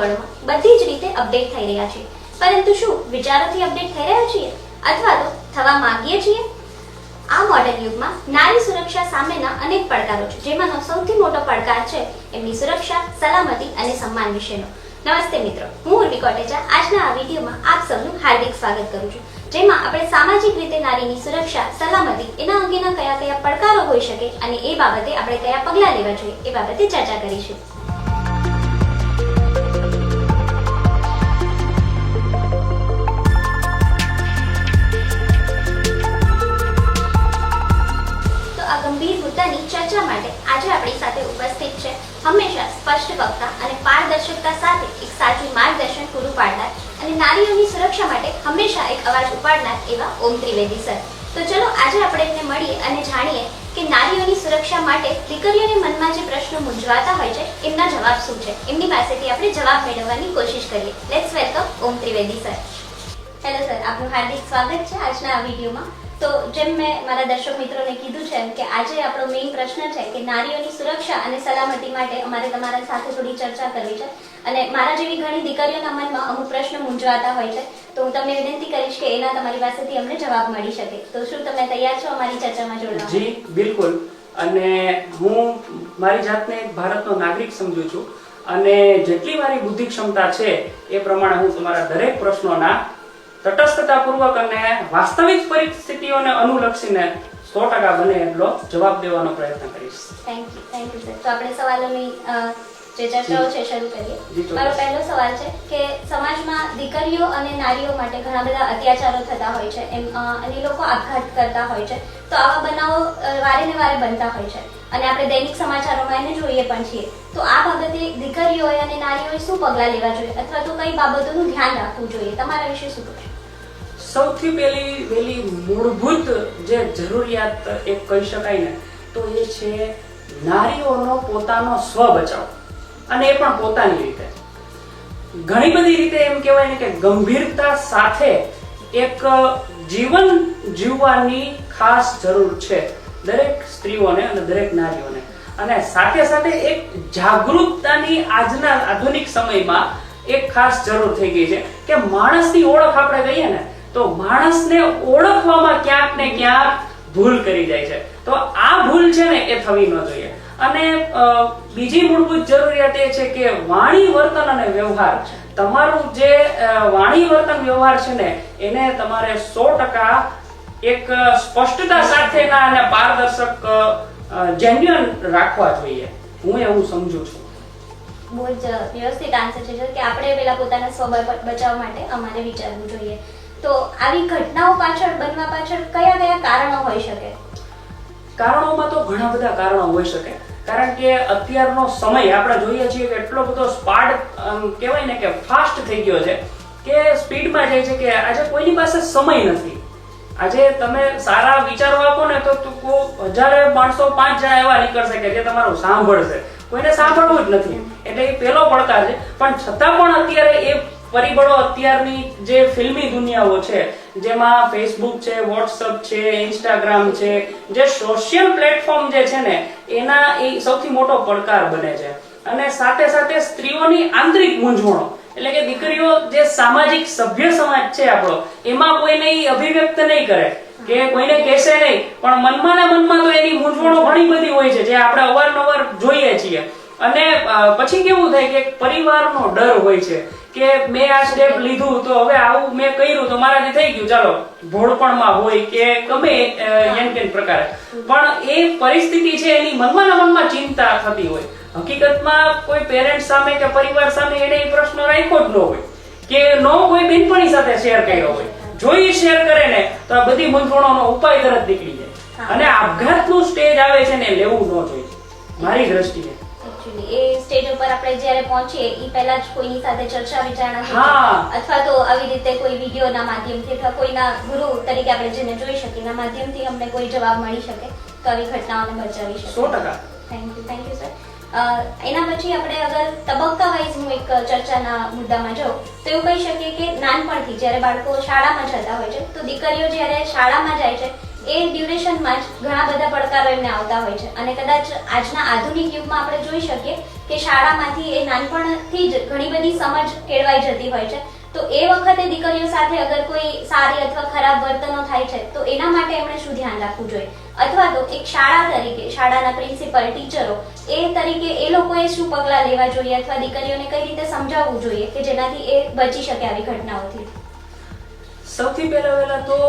વર્લ્ડમાં બધી જ રીતે અપડેટ થઈ રહ્યા છીએ, પરંતુ શું વિચારોથી અપડેટ થઈ રહ્યા છીએ અથવા તો થવા માંગીએ છીએ? આ મોડર્ન યુગમાં નારી સુરક્ષા સામેના અનેક પડકારો છે, જેમાંનો સૌથી મોટો પડકાર છે એમની સુરક્ષા, સલામતી અને સન્માન વિશેનો. નમસ્તે મિત્રો, હું ઉર્વી કોટેચા આજના આ વિડીયોમાં આપ સૌનું હાર્દિક સ્વાગત કરું છું, જેમાં આપણે સામાજિક રીતે નારીની સુરક્ષા, સલામતી એના અંગેના કયા કયા પડકારો હોઈ શકે અને એ બાબતે આપણે કયા પગલાં લેવા જોઈએ એ બાબતે ચર્ચા કરીશું. ગંભીર મુદ્દાની ચર્ચા માટે આજે આપણી સાથે ઉપસ્થિત છે હંમેશા સ્પષ્ટ વક્તા અને પારદર્શકતા સાથે એક સાચું માર્ગદર્શન પૂરું પાડનાર અને નારીઓની સુરક્ષા માટે હંમેશા એક અવાજ ઉપાડનાર એવા ઓમ ત્રિવેદી સર. તો ચલો આજે આપણે એમને મળીએ અને જાણીએ કે નારીઓની સુરક્ષા માટે દીકરીઓને મનમાં જે પ્રશ્નો મૂંઝવાતા હોય છે એમના જવાબ શું છે. એમની પાસેથી આપણે જવાબ મેળવવાની કોશિશ કરીએ. Let's welcome Om Trivedi sir. Hello sir, આપનું હાર્દિક સ્વાગત છે આજના આ વિડીયોમાં. તો જેમ મેં મારા દર્શક મિત્રોને કીધું છે કે આજે આપણો મેઇન પ્રશ્ન છે કે નારીઓની સુરક્ષા અને સલામતી માટે અમારે તમારા સાથે થોડી ચર્ચા કરવી છે અને મારા જેવી ઘણી દીકરીઓના મનમાં અમુક પ્રશ્નો મૂંઝવાતા હોય છે, તો હું તમને વિનંતી કરીશ કે એના તમારી પાસેથી અમને જવાબ મળી શકે. તો શું તમે તૈયાર છો અમારી ચર્ચામાં જોડાવા? જી બિલકુલ. અને હું મારી જાતને ભારતનો નાગરિક સમજુ છું અને જેટલી મારી બુદ્ધિ ક્ષમતા છે એ પ્રમાણે હું તમારા દરેક પ્રશ્નોના તટસ્થતાપૂર્વક અને વાસ્તવિક પરિસ્થિતિઓને અનુલક્ષીને 100% બને એટલો જવાબ દેવાનો પ્રયત્ન કરીશ. Thank you sir. તો આપણે સવાલોની જે ચર્ચાઓ છે શરૂ કરીએ. મારો પહેલો સવાલ છે કે સમાજમાં દીકરીઓ અને નારીઓ માટે ઘણા બધા અત્યાચારો થતા હોય છે અને લોકો આપઘાત કરતા હોય છે, તો આવા બનાવો વારે ને વારે બનતા હોય છે અને આપણે દૈનિક સમાચારોમાં એને જોઈએ પણ છીએ. તો આ બાબતે દીકરીઓએ અને નારીઓએ શું પગલાં લેવા જોઈએ અથવા તો કઈ બાબતોનું ધ્યાન રાખવું જોઈએ? તમારા વિશે શું કહેશો? સૌથી પહેલી મૂળભૂત જે જરૂરિયાત એક કહી શકાય ને તો એ છે નારીઓનો પોતાનો સ્વ બચાવ, અને એ પણ પોતાની રીતે. ઘણી બધી રીતે એમ કહેવાય ને કે ગંભીરતા સાથે એક જીવન જીવવાની ખાસ જરૂર છે દરેક સ્ત્રીઓને અને દરેક નારીઓને. અને સાથે સાથે એક જાગૃતતાની આજના આધુનિક સમયમાં એક ખાસ જરૂર થઈ ગઈ છે કે માણસની ઓળખ આપણે કહીએ ને તો માણસને ઓળખવામાં ક્યાંક ને ક્યાંક ભૂલ કરી જાય છે. તો આ ભૂલ છે ને એ થવી ન જોઈએ. અને બીજી મૂળભૂત જરૂરિયાત એ છે કે વાણી, વર્તન અને વ્યવહાર, તમારું જે વાણી, વર્તન, વ્યવહાર છે ને એને તમારે 100% એક સ્પષ્ટતા સાથેના અને પારદર્શક જેન્યુઅન રાખવા જોઈએ. હું એવું સમજુ છું. બહુ જ વ્યવસ્થિત આન્સર છે કે આપણે પેલા પોતાના સ્વ બચાવ માટે અમારે વિચારવું જોઈએ. તો આવી ઘટનાઓ બનવા પાછળ કયા કયા કારણો હોઈ શકે? કારણોમાં તો ઘણા બધા કારણો હોઈ શકે, કારણ કે અત્યારનો સમય આપણે જોઈએ છીએ કે એટલો બધો કહેવાય ને કે ફાસ્ટ થઈ ગયો છે કે સ્પીડમાં જાય છે કે આજે કોઈની પાસે સમય નથી. આજે તમે સારા વિચારો આપો ને તો 1000 માણસો 5 જણા એવા નીકળશે કે જે તમારું સાંભળશે. કોઈને સાંભળવું જ નથી. એટલે એ પહેલો પડકાર છે. પણ છતાં પણ અત્યારે એ પરિબળો, અત્યારની જે ફિલ્મી દુનિયાઓ છે જેમાં ફેસબુક છે, વોટ્સઅપ છે, ઇન્સ્ટાગ્રામ છે, જે સોશિયલ પ્લેટફોર્મ જે છે ને એના એ સૌથી મોટો પડકાર બને છે. અને સાથે સાથે સ્ત્રીઓની આંતરિક મૂંઝવણો, એટલે કે દીકરીઓ જે સામાજિક સભ્ય સમાજ છે આપણો, એમાં કોઈને અભિવ્યક્ત નહીં કરે કે કોઈને કહેશે નહીં, પણ મનમાં ને મનમાં તો એની મૂંઝવણો ઘણી બધી હોય છે જે આપણે અવારનવાર જોઈએ છીએ. અને પછી કેવું થાય કે પરિવારનો ડર હોય છે કે મેં આ સ્ટેપ લીધું તો હવે આવું મેં કર્યું તો મારાથી થઈ ગયું, ચાલો ભોળપણમાં હોય કે ગમે એમ પ્રકારે, પણ એ પરિસ્થિતિ છે એની મનમાં ચિંતા થતી હોય. હકીકતમાં કોઈ પેરેન્ટ સામે કે પરિવાર સામે એને એ પ્રશ્ન રાખ્યો જ ન હોય કે કોઈ બેનપણી સાથે શેર કર્યો હોય. જો એ શેર કરે ને તો આ બધી મૂંઝવણોનો ઉપાય તરત નીકળી જાય. અને આપઘાતનું સ્ટેજ આવે છે ને લેવું ન જોઈએ મારી દ્રષ્ટિએ. એ સ્ટેજ ઉપર આપણે જ્યારે પહોંચીએ એ પહેલા જ કોઈની સાથે ચર્ચા વિચારણા અથવા તો આવી રીતે કોઈ વિડીયોના માધ્યમથી અથવા કોઈના ગુરુ તરીકે આપણે જેને જોઈ શકીએ એના માધ્યમથી અમને કોઈ જવાબ મળી શકે તો આવી ઘટનાઓને બચાવી શકે. 100%. Thank you sir. એના પછી આપણે અગર તબક્કા વાઇઝ હું એક ચર્ચાના મુદ્દામાં જાઉં તો એવું કહી શકીએ કે નાનપણથી જ્યારે બાળકો શાળામાં જતા હોય છે તો દીકરીઓ જ્યારે શાળામાં જાય છે એ ડ્યુરેશનમાં જ ઘણા બધા પડકારો એમને આવતા હોય છે અને કદાચ આજના આધુનિક યુગમાં આપણે જોઈ શકીએ કે શાળામાંથી એ નાનપણથી જ ઘણી બધી સમજ કેળવાઈ જતી હોય છે. તો એ વખતે દીકરીઓ સાથે અગર કોઈ સારી અથવા ખરાબ વર્તનો થાય છે તો એના માટે એમણે શું ધ્યાન રાખવું જોઈએ, અથવા તો એક શાળા તરીકે શાળાના પ્રિન્સિપલ, ટીચરો એ તરીકે એ લોકોએ શું પગલાં લેવા જોઈએ અથવા દીકરીઓને કઈ રીતે સમજાવવું જોઈએ કે જેનાથી એ બચી શકે આવી ઘટનાઓથી? સૌથી પહેલા તો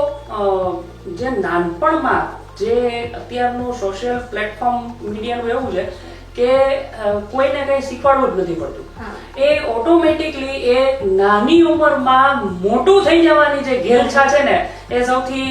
જે નાનપણમાં જે અત્યારનું સોશિયલ પ્લેટફોર્મ મીડિયાનું એવું છે કે કોઈને કંઈ શીખવાડવું જ નથી પડતું. એ ઓટોમેટિકલી એ નાની ઉંમરમાં મોટું થઈ જવાની જે ઘેલછા છે ને એ સૌથી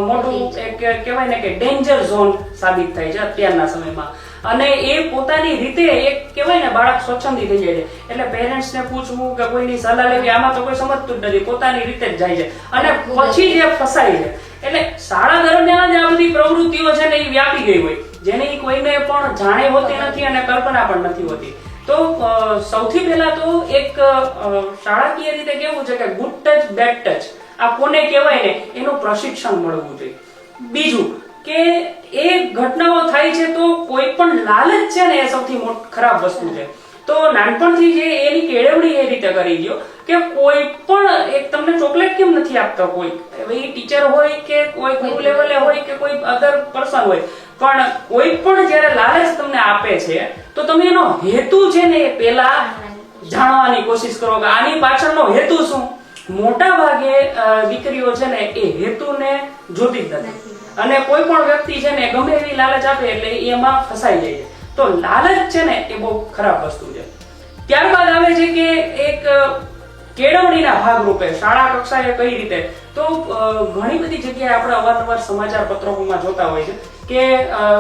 મોટું એક કહેવાય ને કે ડેન્જર ઝોન સાબિત થાય છે અત્યારના સમયમાં. અને એ પોતાની રીતે એક કહેવાય ને બાળક સ્વચ્છંદી થઈ જાય છે. એટલે પેરેન્ટ્સને પૂછવું કે કોઈની સલાહ લેવી આમાં તો કોઈ સમજતું જ નથી, પોતાની રીતે જ જાય છે અને પછી જે ફસાય છે. એટલે શાળા દરમિયાન જ આ બધી પ્રવૃત્તિઓ છે ને એ વ્યાપી ગઈ હોય જેની કોઈને પણ જાણે હોતી નથી અને કલ્પના પણ નથી હોતી. તો સૌથી પહેલા તો એક શાળાકીય રીતે કેવું છે કે ગુડ ટચ બેડ ટચ આ કોને કહેવાય ને એનું પ્રશિક્ષણ મળવું જોઈએ. બીજું કે એ ઘટનાઓ થાય છે તો કોઈ પણ લાલચ છે ને એ સૌથી ખરાબ વસ્તુ છે. તો નાનપણથી જે એની કેળવણી એ રીતે કરી દો કે કોઈ પણ એક તમને ચોકલેટ કેમ નથી આપતા, કોઈ એ ટીચર હોય કે કોઈ ગુરુ લેવલે હોય કે કોઈ અધર પર્સન હોય, પણ કોઈ પણ જ્યારે લાલચ તમને આપે છે તો તમે એનો હેતુ છે ને એ પહેલા જાણવાની કોશિશ કરો કે આની પાછળનો હેતુ શું. મોટા ભાગે દીકરીઓ છે ને એ હેતુને જોતી જ નથી અને કોઈ પણ વ્યક્તિ છે ને ગમે એવી લાલચ આપે એટલે એમાં ફસાઈ જાય છે. તો લાલચ છે ને એ બહુ ખરાબ વસ્તુ છે. ત્યારબાદ આવે છે કે એક કેળવણીના ભાગરૂપે શાળા કક્ષાએ કઈ રીતે, તો ઘણી બધી જગ્યાએ આપણે અવારનવાર સમાચાર પત્રોમાં જોતા હોય છે કે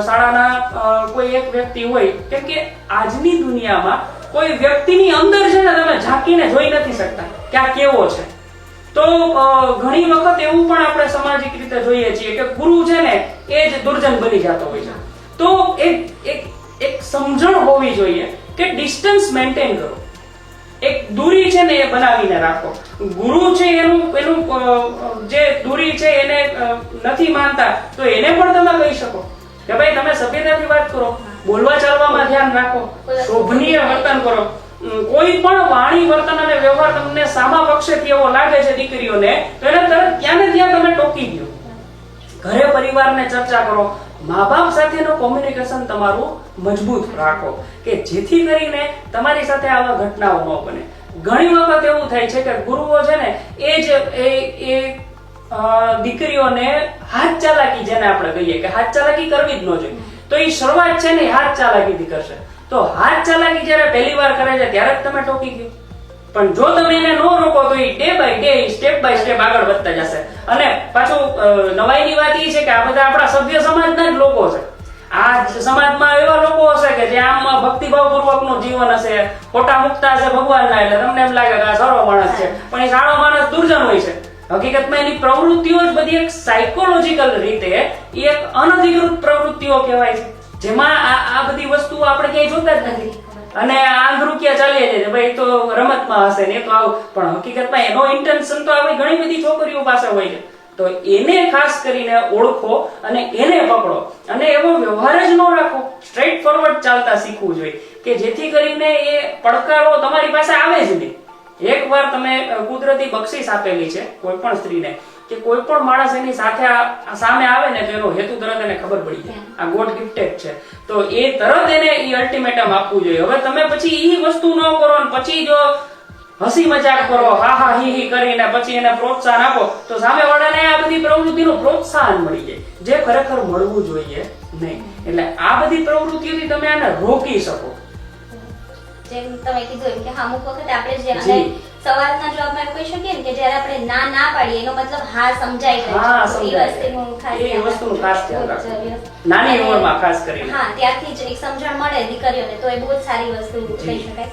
શાળાના કોઈ એક વ્યક્તિ હોય, કેમ કે આજની દુનિયામાં કોઈ વ્યક્તિની અંદર છે ને તમે ઝાંકીને જોઈ નથી શકતા કે આ કેવો છે. તો ઘણી વખત એવું પણ આપણે સામાજિક રીતે જોઈએ છીએ કે ગુરુ છે ને એ જ દુર્જન બની જતો હોય છે. તો એક સમજણ હોવી જોઈએ કે ડિસ્ટન્સ મેન્ટેન કરો, એક દૂરી છે ને એ બનાવીને રાખો. ગુરુ છે એનું જે દૂરી છે એને નથી માનતા તો એને પણ તમે કહી શકો કે ભાઈ તમે સભ્યતાથી વાત કરો, બોલવા ચાલવામાં ધ્યાન રાખો, શોભનીય વર્તન કરો. કોઈ પણ વાણી, વર્તન અને વ્યવહાર તમને સામા પક્ષેથી એવો લાગે છે દીકરીઓને તો એને તરત ત્યાં ને ત્યાં તમે ટોકી દો. ઘરે પરિવારને ચર્ચા કરો, મા બાપ સાથેનું કોમ્યુનિકેશન તમારું મજબૂત રાખો કે જેથી કરીને તમારી સાથે આવા ઘટનાઓ ન બને. ઘણી વખત એવું થાય છે કે ગુરુઓ છે ને એ દીકરીઓને હાથ ચાલાકી, જેને આપણે કહીએ કે હાથ ચાલાકી કરવી જ ન જોઈએ, તો એ શરૂઆત છે ને હાથ ચાલાકીથી કરશે. તો હાથ ચાલાકી જ્યારે પહેલી વાર કરે છે ત્યારે જ તમે ટોકી ગયો, પણ જો તમે એને ન રોકો તો એ day by day, step by step આગળ વધતા જશે. અને પાછું નવાઈની વાત એ છે કે આ બધા આપણા સભ્ય સમાજના જ લોકો છે. આ સમાજમાં એવા લોકો હશે કે જે આમ ભક્તિભાવ પૂર્વકનું જીવન હશે, ખોટા મુકતા હશે ભગવાનના, એટલે તમને એમ લાગે કે આ સારો માણસ છે, પણ એ સારો માણસ દુર્જન હોય છે. હકીકતમાં એની પ્રવૃત્તિઓ જ બધી એક સાયકોલોજીકલ રીતે એક અનધિકૃત પ્રવૃત્તિઓ કહેવાય છે, જેમાં આ બધી વસ્તુઓ આપણે ક્યાંય જોતા જ નથી. અને આંધળુકિયા ચાલીએ છે ભાઈ તો રમતમાં હશે ને તો આવું, પણ હકીકતમાં એનો ઇન્ટેન્શન તો આવી ઘણી બધી છોકરીઓ પાસે હોય છે. તો એને ખાસ કરીને ઓળખો અને એને પકડો અને એવો વ્યવહાર જ ન રાખો, સ્ટ્રેટ ફોરવર્ડ ચાલતા શીખવું જોઈએ કે જેથી કરીને એ પડકારો તમારી પાસે આવે જ નહીં. એકવાર તમે કુદરતી બક્ષિસ આપેલી છે કોઈ પણ સ્ત્રીને કે કોઈ પણ માણસ એની સાથે સામે આવે ને તો એનો હેતુ તરત એને ખબર પડી જાય, આ ગોડ ગિફ્ટેડ છે, તો એ તરત એને એ અલ્ટિમેટમ આપવું જોઈએ. હવે તમે પછી એ વસ્તુ ન કરો ને પછી જો હસી મજાક કરો, હા હા હી હી કરીને પછી એને પ્રોત્સાહન આપો તો સામેવાળાને આ બધી પ્રવૃત્તિનું પ્રોત્સાહન મળી જાય, જે ખરેખર મળવું જોઈએ નહીં. એટલે આ બધી પ્રવૃત્તિઓથી તમે આને રોકી શકો. જેમ તમે કીધું એમ કે અમુક વખત આપણે જે સવાલના જવાબમાં કહી શકીએ ને કે જ્યારે આપણે ના પાડીએ એનો મતલબ હા સમજાય જાય છે. એ વસ્તુનું ખાસ ધ્યાન રાખવું નાની ઉંમરમાં ખાસ કરીને. હા, ત્યારથી જ એક સમજણ મળે દીકરીઓને તો એ બહુ જ સારી વસ્તુ કહી શકાય.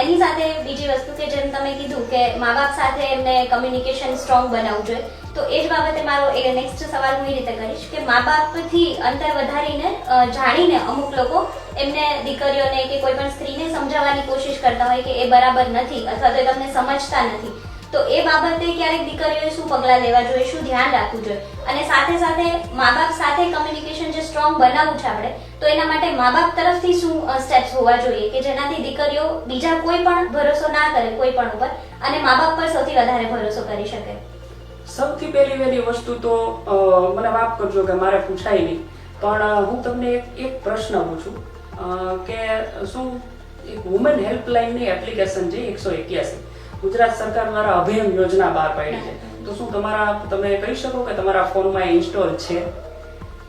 એની સાથે બીજી વસ્તુ કે જેમ તમે કીધું કે મા બાપ સાથે એમને કમ્યુનિકેશન સ્ટ્રોંગ બનાવવું જોઈએ, તો એ જ બાબતે મારો નેક્સ્ટ સવાલ હું એ રીતે કરીશ કે મા બાપથી અંતર વધારીને જાણીને અમુક લોકો એમને દીકરીઓને કે કોઈ પણ સ્ત્રીને સમજાવવાની કોશિશ કરતા હોય કે એ બરાબર નથી અથવા તો એ તમને સમજતા નથી, તો એ બાબતે ક્યારેક દીકરીઓએ શું પગલાં લેવા જોઈએ, શું ધ્યાન રાખવું જોઈએ, અને સાથે સાથે મા બાપ સાથે કમ્યુનિકેશન જે સ્ટ્રોંગ બનાવવું છે આપણે, તો એના માટે મા બાપ તરફથી શું સ્ટેપ્સ હોવા જોઈએ કે જેનાથી દીકરીઓ બીજા કોઈ પણ ભરોસો ના કરે કોઈ પણ ઉપર, અને મા બાપ પર સૌથી વધારે ભરોસો કરી શકે? સૌથી પહેલી વસ્તુ તો મને માફ કરજો કે મારે પૂછાય નહીં, પણ હું તમને એક પ્રશ્ન પૂછું કે શું એક વુમન હેલ્પલાઇનની એપ્લિકેશન છે 181, ગુજરાત સરકાર દ્વારા અભિયાન યોજના બહાર પાડી છે, તો શું તમે કહી શકો કે તમારા ફોનમાં ઇન્સ્ટોલ છે?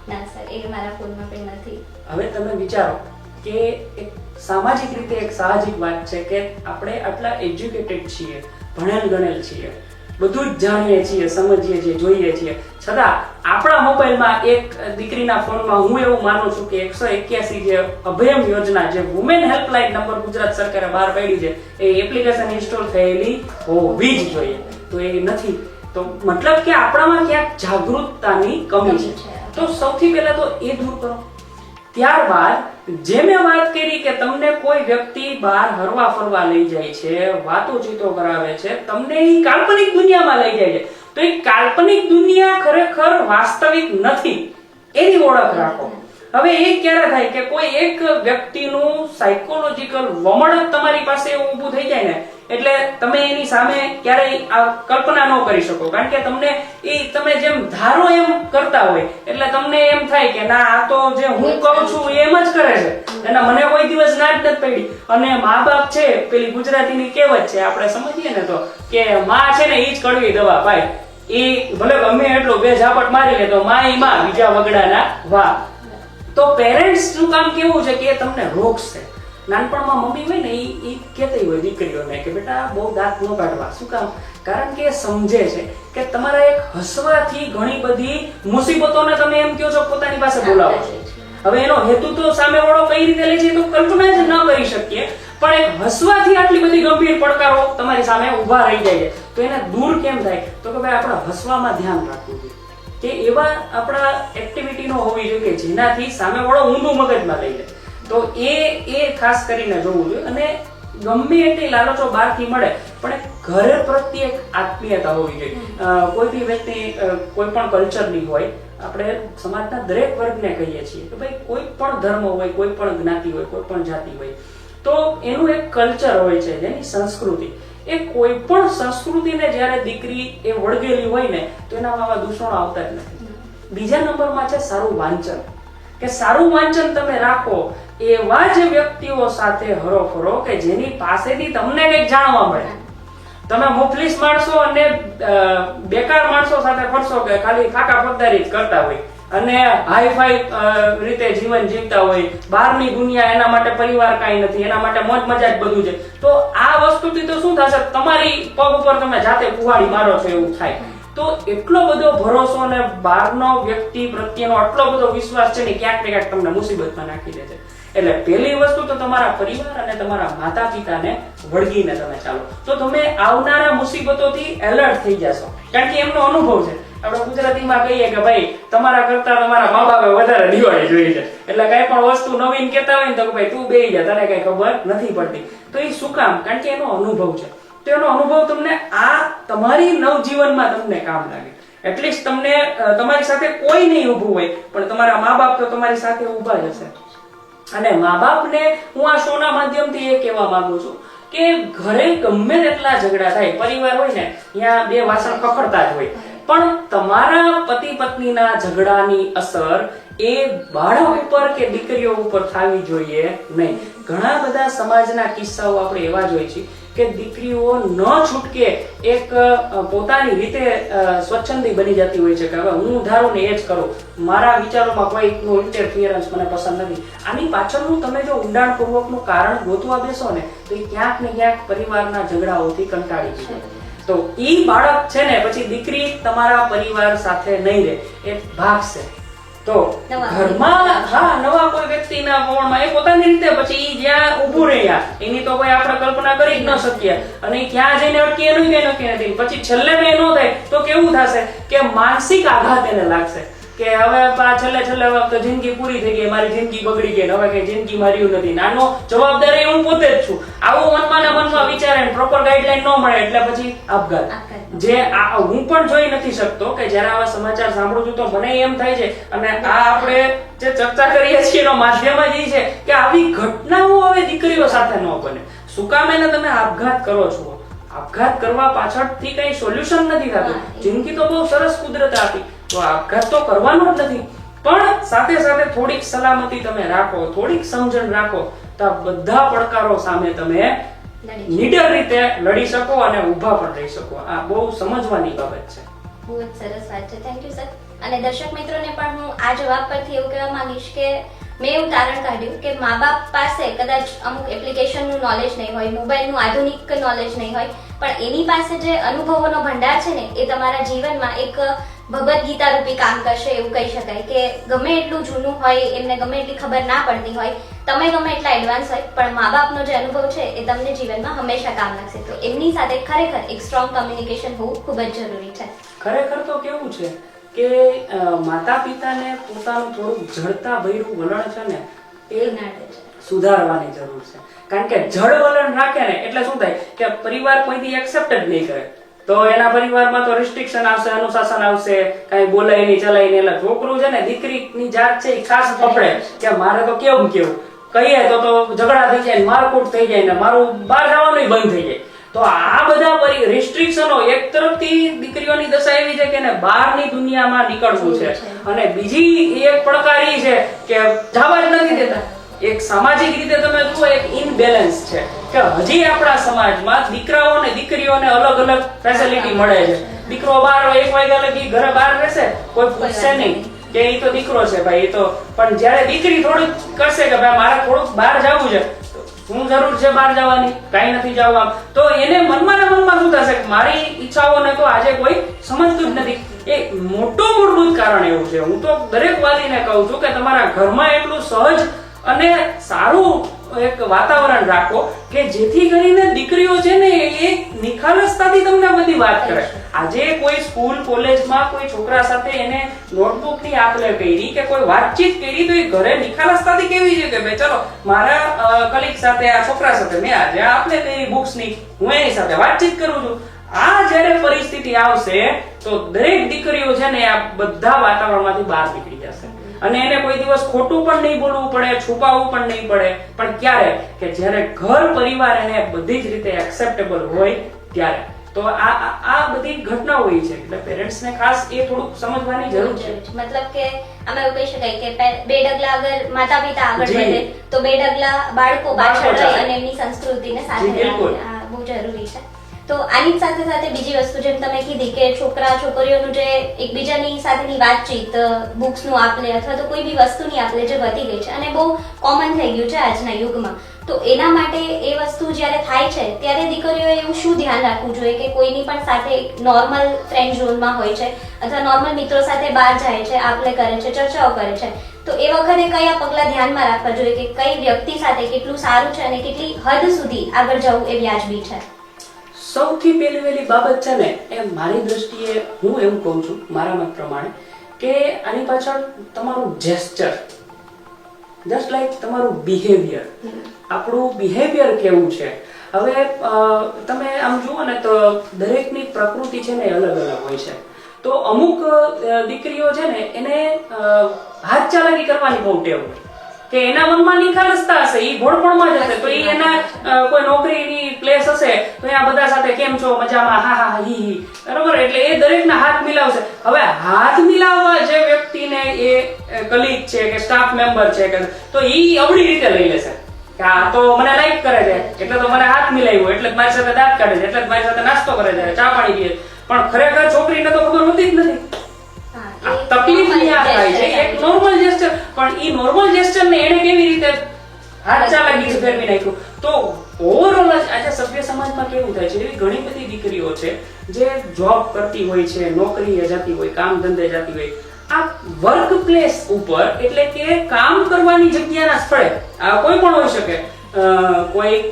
ના સર, એ મારા ફોનમાં પણ નથી. હવે તમે વિચારો કે એક સામાજિક રીતે એક સાહજિક વાત છે કે આપણે આટલા એજ્યુકેટેડ છીએ, ભણેલ ગણેલ છીએ, બધું જ જાણીએ છીએ, સમજીએ છીએ, જોઈએ છીએ, છતાં આપણા મોબાઈલમાં એક દીકરીના ફોનમાં હું એવું માનું છું કે 181 જે અભયમ યોજના, જે વુમેન હેલ્પલાઇન નંબર ગુજરાત સરકારે બહાર પાડી છે, એ એપ્લિકેશન ઇન્સ્ટોલ થયેલી હોવી જ જોઈએ. તો એ નથી, તો મતલબ કે આપણામાં ક્યાંક જાગૃતતાની કમી છે. તો સૌથી પહેલા તો એ દૂર કરો. ત્યારબાદ જે મેં વાત કરી કે તમને કોઈ વ્યક્તિ બહાર હરવા ફરવા લઈ જાય છે, વાતોચીતો કરાવે છે, તમને એ કાલ્પનિક દુનિયામાં લઈ જાય છે, તો એ કાલ્પનિક દુનિયા ખરેખર વાસ્તવિક નથી, એની ઓળખ રાખો. હવે એ ક્યારે થાય કે કોઈ એક વ્યક્તિનું સાયકોલોજીકલ વમણ તમારી પાસે એવું ઊભું થઈ જાય ને, એટલે તમે એની સામે ક્યારેય આ કલ્પના ન કરી શકો, કારણ કે તમને તમે જેમ ધારો એમ કરતા હોય, એટલે તમને એમ થાય કે ના, આ તો જે હું કહું છું એમ જ કરે છે, અને મને કોઈ દિવસ ના જ નથી પડી. અને મા બાપ છે, પેલી ગુજરાતીની કહેવત છે, આપણે સમજીએ ને તો કે માં છે ને ઈ જ કડવી દવા પાય, એ ભલે ગમે એટલો બે ઝાપટ મારી લે તો માં ઈ માં, બીજા વગડાના વાહ. તો પેરેન્ટ્સ નું કામ કેવું છે કે તમને રોકશે. નાનપણમાં મમ્મી હોય ને એ કહેતી હોય દીકરીઓને કે બેટા બહુ દાંત ન કાઢવા. શું કામ? કારણ કે સમજે છે કે તમારા એક હસવાથી ઘણી બધી મુસીબતોને તમે એમ કહો છો પોતાની પાસે બોલાવો છો. હવે એનો હેતુ તો સામેવાળો કઈ રીતે લે છે તો કલ્પના જ ન કરી શકીએ, પણ એક હસવાથી આટલી બધી ગંભીર પડકારો તમારી સામે ઊભા રહી જાય છે. તો એને દૂર કેમ થાય? તો કે ભાઈ આપણે હસવામાં ધ્યાન રાખવું જોઈએ, કે એવા આપણા એક્ટિવિટીનો હોવી જોઈએ કે જેનાથી સામેવાળો ઊંધું મગજમાં લઈ લે. તો એ ખાસ કરીને જોવું જોઈએ. અને ગમે એટલી લાલચો બહારથી મળે, પણ ઘરે પ્રત્યે એક આત્મીયતા હોવી જોઈએ. કોઈ બી વ્યક્તિ કોઈ પણ કલ્ચરની હોય, આપણે સમાજના દરેક વર્ગને કહીએ છીએ કે ભાઈ કોઈ પણ ધર્મ હોય, કોઈ પણ જ્ઞાતિ હોય, કોઈ પણ જાતિ હોય, તો એનું એક કલ્ચર હોય છે, જેની સંસ્કૃતિ. એ કોઈ પણ સંસ્કૃતિને જ્યારે દીકરી એ વળગેલી હોય ને, તો એનામાં આવા દૂષણો આવતા જ નથી. બીજા નંબરમાં છે સારું વાંચન, કે સારું વાંચન તમે રાખો, એવા જ વ્યક્તિઓ સાથે હરો ફરો કે જેની પાસેથી તમને કંઈક જાણવા મળે. તમે મુફલીસ માણસો અને બેકાર માણસો સાથે ફરશો કે ખાલી ફાકા ફકદારી જ કરતા હોય અને હાઈફાઈ રીતે જીવન જીવતા હોય, બહારની દુનિયા એના માટે પરિવાર કાંઈ નથી, એના માટે મોજ મજા જ બધું છે, તો આ વસ્તુથી તો શું થશે? તમારી પગ ઉપર તમે જાતે કુહાડી મારો છો એવું થાય. તો એટલો બધો ભરોસો અને બહારનો વ્યક્તિ પ્રત્યેનો આટલો બધો વિશ્વાસ છે ને, ક્યાંક ને ક્યાંક તમને મુસીબતમાં નાખી દે છે. એટલે પહેલી વસ્તુ તો તમારા પરિવાર અને તમારા માતા પિતાને વળગીને તમે ચાલો, તો તમે આવનારા મુસીબતોથી એલર્ટ થઈ જશો, કારણ કે એમનો અનુભવ છે. આપણે ગુજરાતીમાં કહીએ કે ભાઈ તમારા કરતા તમારા મા બાપે વધારે દિવાળી જોઈ છે, એટલે કઈ પણ વસ્તુ નવીન કહેતા હોય ને તો ભાઈ તું બેહી જા, તને કઈ ખબર નથી પડતી. તો એ શું કામ? કારણ કે એનો અનુભવ છે. તો એનો અનુભવ તમને આ તમારી નવજીવનમાં તમને કામ લાગે. એટલીસ્ટ તમને તમારી સાથે કોઈ નહીં ઊભું હોય, પણ તમારા મા બાપ તો તમારી સાથે ઊભા જ હશે. અને મા બાપને હું આ શોના માધ્યમથી એ કહેવા માંગુ છું કે ઘરે ગમે તેટલા ઝઘડા થાય, પરિવાર હોય ને ત્યાં બે વાસણ ખખડતા જ હોય, પણ તમારા પતિ પત્નીના ઝઘડાની અસર એ બાળક ઉપર કે દીકરીઓ ઉપર થવી જોઈએ નહીં. ઘણા બધા સમાજના કિસ્સાઓ આપણે એવા જોઈએ છીએ કે દીકરીઓ ન છૂટકે એક પોતાની રીતે સ્વચ્છંદી બની જતી હોય છે કે હવે હું ધારું ને એ જ કરું, મારા વિચારોમાં કોઈનું ઇન્ટરફિયરન્સ મને પસંદ નથી. આની પાછળનું તમે જો ઊંડાણપૂર્વકનું કારણ ગોતવા બેસો ને, તો એ ક્યાંક ને ક્યાંક પરિવારના ઝઘડાઓથી કંટાળી જાય. તો ઈ બાળક છે ને પછી દીકરી તમારા પરિવાર સાથે નહીં રહે, એ ભાગશે. તો ઘરમાં નવા કોઈ વ્યક્તિના વમણમાં એ પોતાની રીતે પછી ઈ જ્યાં ઊભું રહ્યા એની તો કોઈ આપણે કલ્પના કરી જ ન શકીએ, અને ક્યાં જઈને અટકી એનું કઈ નક્કી નથી. પછી છેલ્લે કઈ ન થાય તો કેવું થશે કે માનસિક આઘાત એને લાગશે. કે હવે આ છેલ્લે હવે તો જિંદગી પૂરી થઈ ગઈ, મારી જિંદગી બગડી ગઈ, હવે કઈ જિંદગી માર્યું નથી, આનો જવાબદાર હું પોતે જ છું, આવું મનમાં ને મનમાં વિચારે, પ્રોપર ગાઈડલાઈન ન મળે એટલે પછી આપઘાત. જે હું પણ જોઈ નથી શકતો કે જ્યારે આવા સમાચાર સાંભળું છું તો મને એમ થાય છે, અને આ આપણે જે ચર્ચા કરીએ છીએ એનો માધ્યમ જ છે કે આવી ઘટનાઓ હવે દીકરીઓ સાથે ન બને. શું કામ એને તમે આપઘાત કરો છો? આપઘાત કરવા પાછળથી કઈ સોલ્યુશન નથી થતું. જિંદગી તો બહુ સરસ કુદરત આપી, તો આપઘાત તો કરવાનો જ નથી, પણ સાથે સાથે થોડીક સલામતી તમે રાખો, થોડીક સમજણ રાખો, તો આ બધા પડકારો સામે તમે નીડર રીતે લડી શકો અને ઊભા પણ રહી શકો. આ બહુ સમજવાની બાબત છે. બહુ જ સરસ વાત છે. Thank you sir. અને દર્શક મિત્રોને પણ હું આ જવાબ પરથી એવું કહેવા માંગીશ કે મેં એવું તારણ કાઢ્યું કે મા બાપ પાસે કદાચ અમુક એપ્લિકેશનનું નોલેજ નહીં હોય, મોબાઈલનું આધુનિક નોલેજ નહીં હોય, પણ એની પાસે જે અનુભવોનો ભંડાર છે ને એ તમારા જીવનમાં એક ભગવદ્ ગીતા રૂપી કામ કરશે એવું કહી શકાય. કે ગમે એટલું જૂનું હોય, એમને ગમે એટલી ખબર ના પડતી હોય, તમે ગમે એટલા એડવાન્સ હોય, પણ મા બાપનો જે અનુભવ છે એ તમને જીવનમાં હંમેશા કામ લાગશે. તો એમની સાથે ખરેખર એક સ્ટ્રોંગ કમ્યુનિકેશન હોવું ખૂબ જ જરૂરી છે. ખરેખર તો કેવું છે કે માતા પિતાને પોતાનું થોડુંક જડતા ભર્યું વલણ છે ને એ સુધારવાની જરૂર છે. કારણ કે જડ વલણ રાખે ને એટલે શું થાય કે પરિવાર કોઈથી એક્સેપ્ટ જ નહીં કરે, તો એના પરિવારમાં તો રિસ્ટ્રિક્શન આવશે, અનુશાસન આવશે, કઈ બોલાય નહીં, ચલાય નહીં. એટલે છોકરું છે ને દીકરીની જાત છે એ ખાસ પકડે કે મારે તો કેવું કહીએ તો ઝઘડા થઈ જાય, મારકૂટ થઈ જાય ને મારું બહાર જવાનું બંધ થઈ જાય. તો આ બધા રિસ્ટ્રિક્શનો એક તરફથી દીકરીઓની દશા એવી છે કે એને બહારની દુનિયામાં નીકળવું છે, અને બીજી એક પડકાર એ છે કે જવા જ નથી દેતા. એક સામાજિક રીતે તમે જુઓ એક ઇનબેલેન્સ છે કે હજી આપણા સમાજમાં દીકરાઓ અને દીકરીઓને અલગ અલગ ફેસિલિટી મળે છે. દીકરો 1 વાગ્યા લગી ઘરે બહાર રહેશે, કોઈ પૂછશે નહીં કે એ તો દીકરો છે ભાઈ, એ તો. પણ જ્યારે દીકરી થોડુંક કરશે કે ભાઈ મારે થોડુંક બહાર જવું છે, શું જરૂર છે બહાર જવાની, કઈ નથી જવું, તો એને મનમાં ને મનમાં શું થશે કે મારી ઈચ્છાઓને તો આજે કોઈ સમજતું જ નથી. એ મૂળભૂત કારણ એવું છે. હું તો દરેક વાલીને કહું છું કે તમારા ઘરમાં એટલું સહજ અને સારું એક વાતાવરણ રાખો કે જેથી કરીને દીકરીઓ છે ને એ નિખાલસતાથી તમને બધી વાત કરે. આજે કોઈ સ્કૂલ કોલેજમાં કોઈ છોકરા સાથે એને નોટબુક ની આપ-લે કરી કે કોઈ વાતચીત કરી તો એ ઘરે નિખાલસતાથી કેવી છે કે ભાઈ ચલો મારા કલીગ સાથે, આ છોકરા સાથે મેં આજે આપ-લે કરી બુક્સ ની, હું એની સાથે વાતચીત કરું છું. આ જ્યારે પરિસ્થિતિ આવશે તો દરેક દીકરીઓ છે ને આ બધા વાતાવરણમાંથી બહાર નીકળી જશે, અને એને કોઈ દિવસ ખોટું પણ નહીં બોલવું પડે, છુપાવવું પણ નહીં પડે. પણ ક્યારે કે જ્યારે ઘર પરિવાર એને બધી જ રીતે એક્સેપ્ટેબલ હોય ત્યારે. તો આ બધી ઘટનાઓ હોય છે, એટલે પેરેન્ટ્સને ખાસ એ થોડુંક સમજવાની જરૂર છે. મતલબ કે અમે એવું કહી શકાય કે 2 ડગલા અગર માતા પિતા આગળ વધે તો 2 ડગલા બાળકો પાછળ રહે અને એમની સંસ્કૃતિને સાથે રાખે. આ બહુ જરૂરી છે. તો આની સાથે સાથે બીજી વસ્તુ જેમ તમે કીધી કે છોકરા છોકરીઓનું જે એકબીજાની સાથેની વાતચીત, બુક્સનું આપ-લે અથવા તો કોઈ બી વસ્તુની આપ-લે જે વધી ગઈ છે અને બહુ કોમન થઈ ગયું છે આજના યુગમાં, તો એના માટે એ વસ્તુ જ્યારે થાય છે ત્યારે દીકરીઓએ એવું શું ધ્યાન રાખવું જોઈએ કે કોઈની પણ સાથે નોર્મલ ફ્રેન્ડ ઝોનમાં હોય છે અથવા નોર્મલ મિત્રો સાથે બહાર જાય છે, આપ-લે કરે છે, ચર્ચાઓ કરે છે, તો એ વખતે કયા પગલા ધ્યાનમાં રાખવા જોઈએ કે કઈ વ્યક્તિ સાથે કેટલું સારું છે અને કેટલી હદ સુધી આગળ જવું એ વ્યાજબી છે? સૌથી પહેલી બાબત છે ને એ મારી દ્રષ્ટિએ હું એવું કહું છું મારા મત પ્રમાણે કે આની પાછળ તમારું જેસ્ચર, જસ્ટ લાઈક તમારું બિહેવિયર, આપણું બિહેવિયર કેવું છે. હવે તમે આમ જુઓ ને તો દરેકની પ્રકૃતિ છે ને અલગ અલગ હોય છે. તો અમુક દીકરીઓ છે ને એને હાથ ચાલાકી કરવાની બહુ ટેવ હોય કે એના મનમાં નિખાલસતા હશે, એ ભોળપણમાં જ હશે, તો એ એના કોઈ નોકરીની પ્લેસ હશે તો આ બધા સાથે કેમ છો, મજામાં, હા હા હી, બરોબર. એટલે એ દરેકના હાથ મિલાવશે. હવે હાથ મિલાવવા જે વ્યક્તિને એ કલીગ છે કે સ્ટાફ મેમ્બર છે કે તો એ અવળી રીતે લઈ લેશે કે આ તો મને લાઈક કરે છે એટલે તો મને હાથ મિલાવ્યો, એટલે જ મારી સાથે દાંત કાઢે છે, એટલે જ મારી સાથે નાસ્તો કરે છે, ચા પાણી પીએ. પણ ખરેખર છોકરીને તો ખબર હોતી જ નથી. તકલીફ ન્યા થાય છે એક નોર્મલ જેસ્ચર, પણ ઈ નોર્મલ જેસ્ચર ને એને કેવી રીતે હાથ ચાલાકી ફેરવી નાખ્યું. તો ઓવરઓલ આજે સભ્ય સમાજમાં કેવું થાય છે, એવી ઘણી બધી દીકરીઓ છે જે જોબ કરતી હોય છે, નોકરીએ જતી હોય, કામ ધંધે જતી હોય, આ વર્ક પ્લેસ ઉપર એટલે કે કામ કરવાની જગ્યાના સ્થળે કોઈ પણ હોઈ શકે,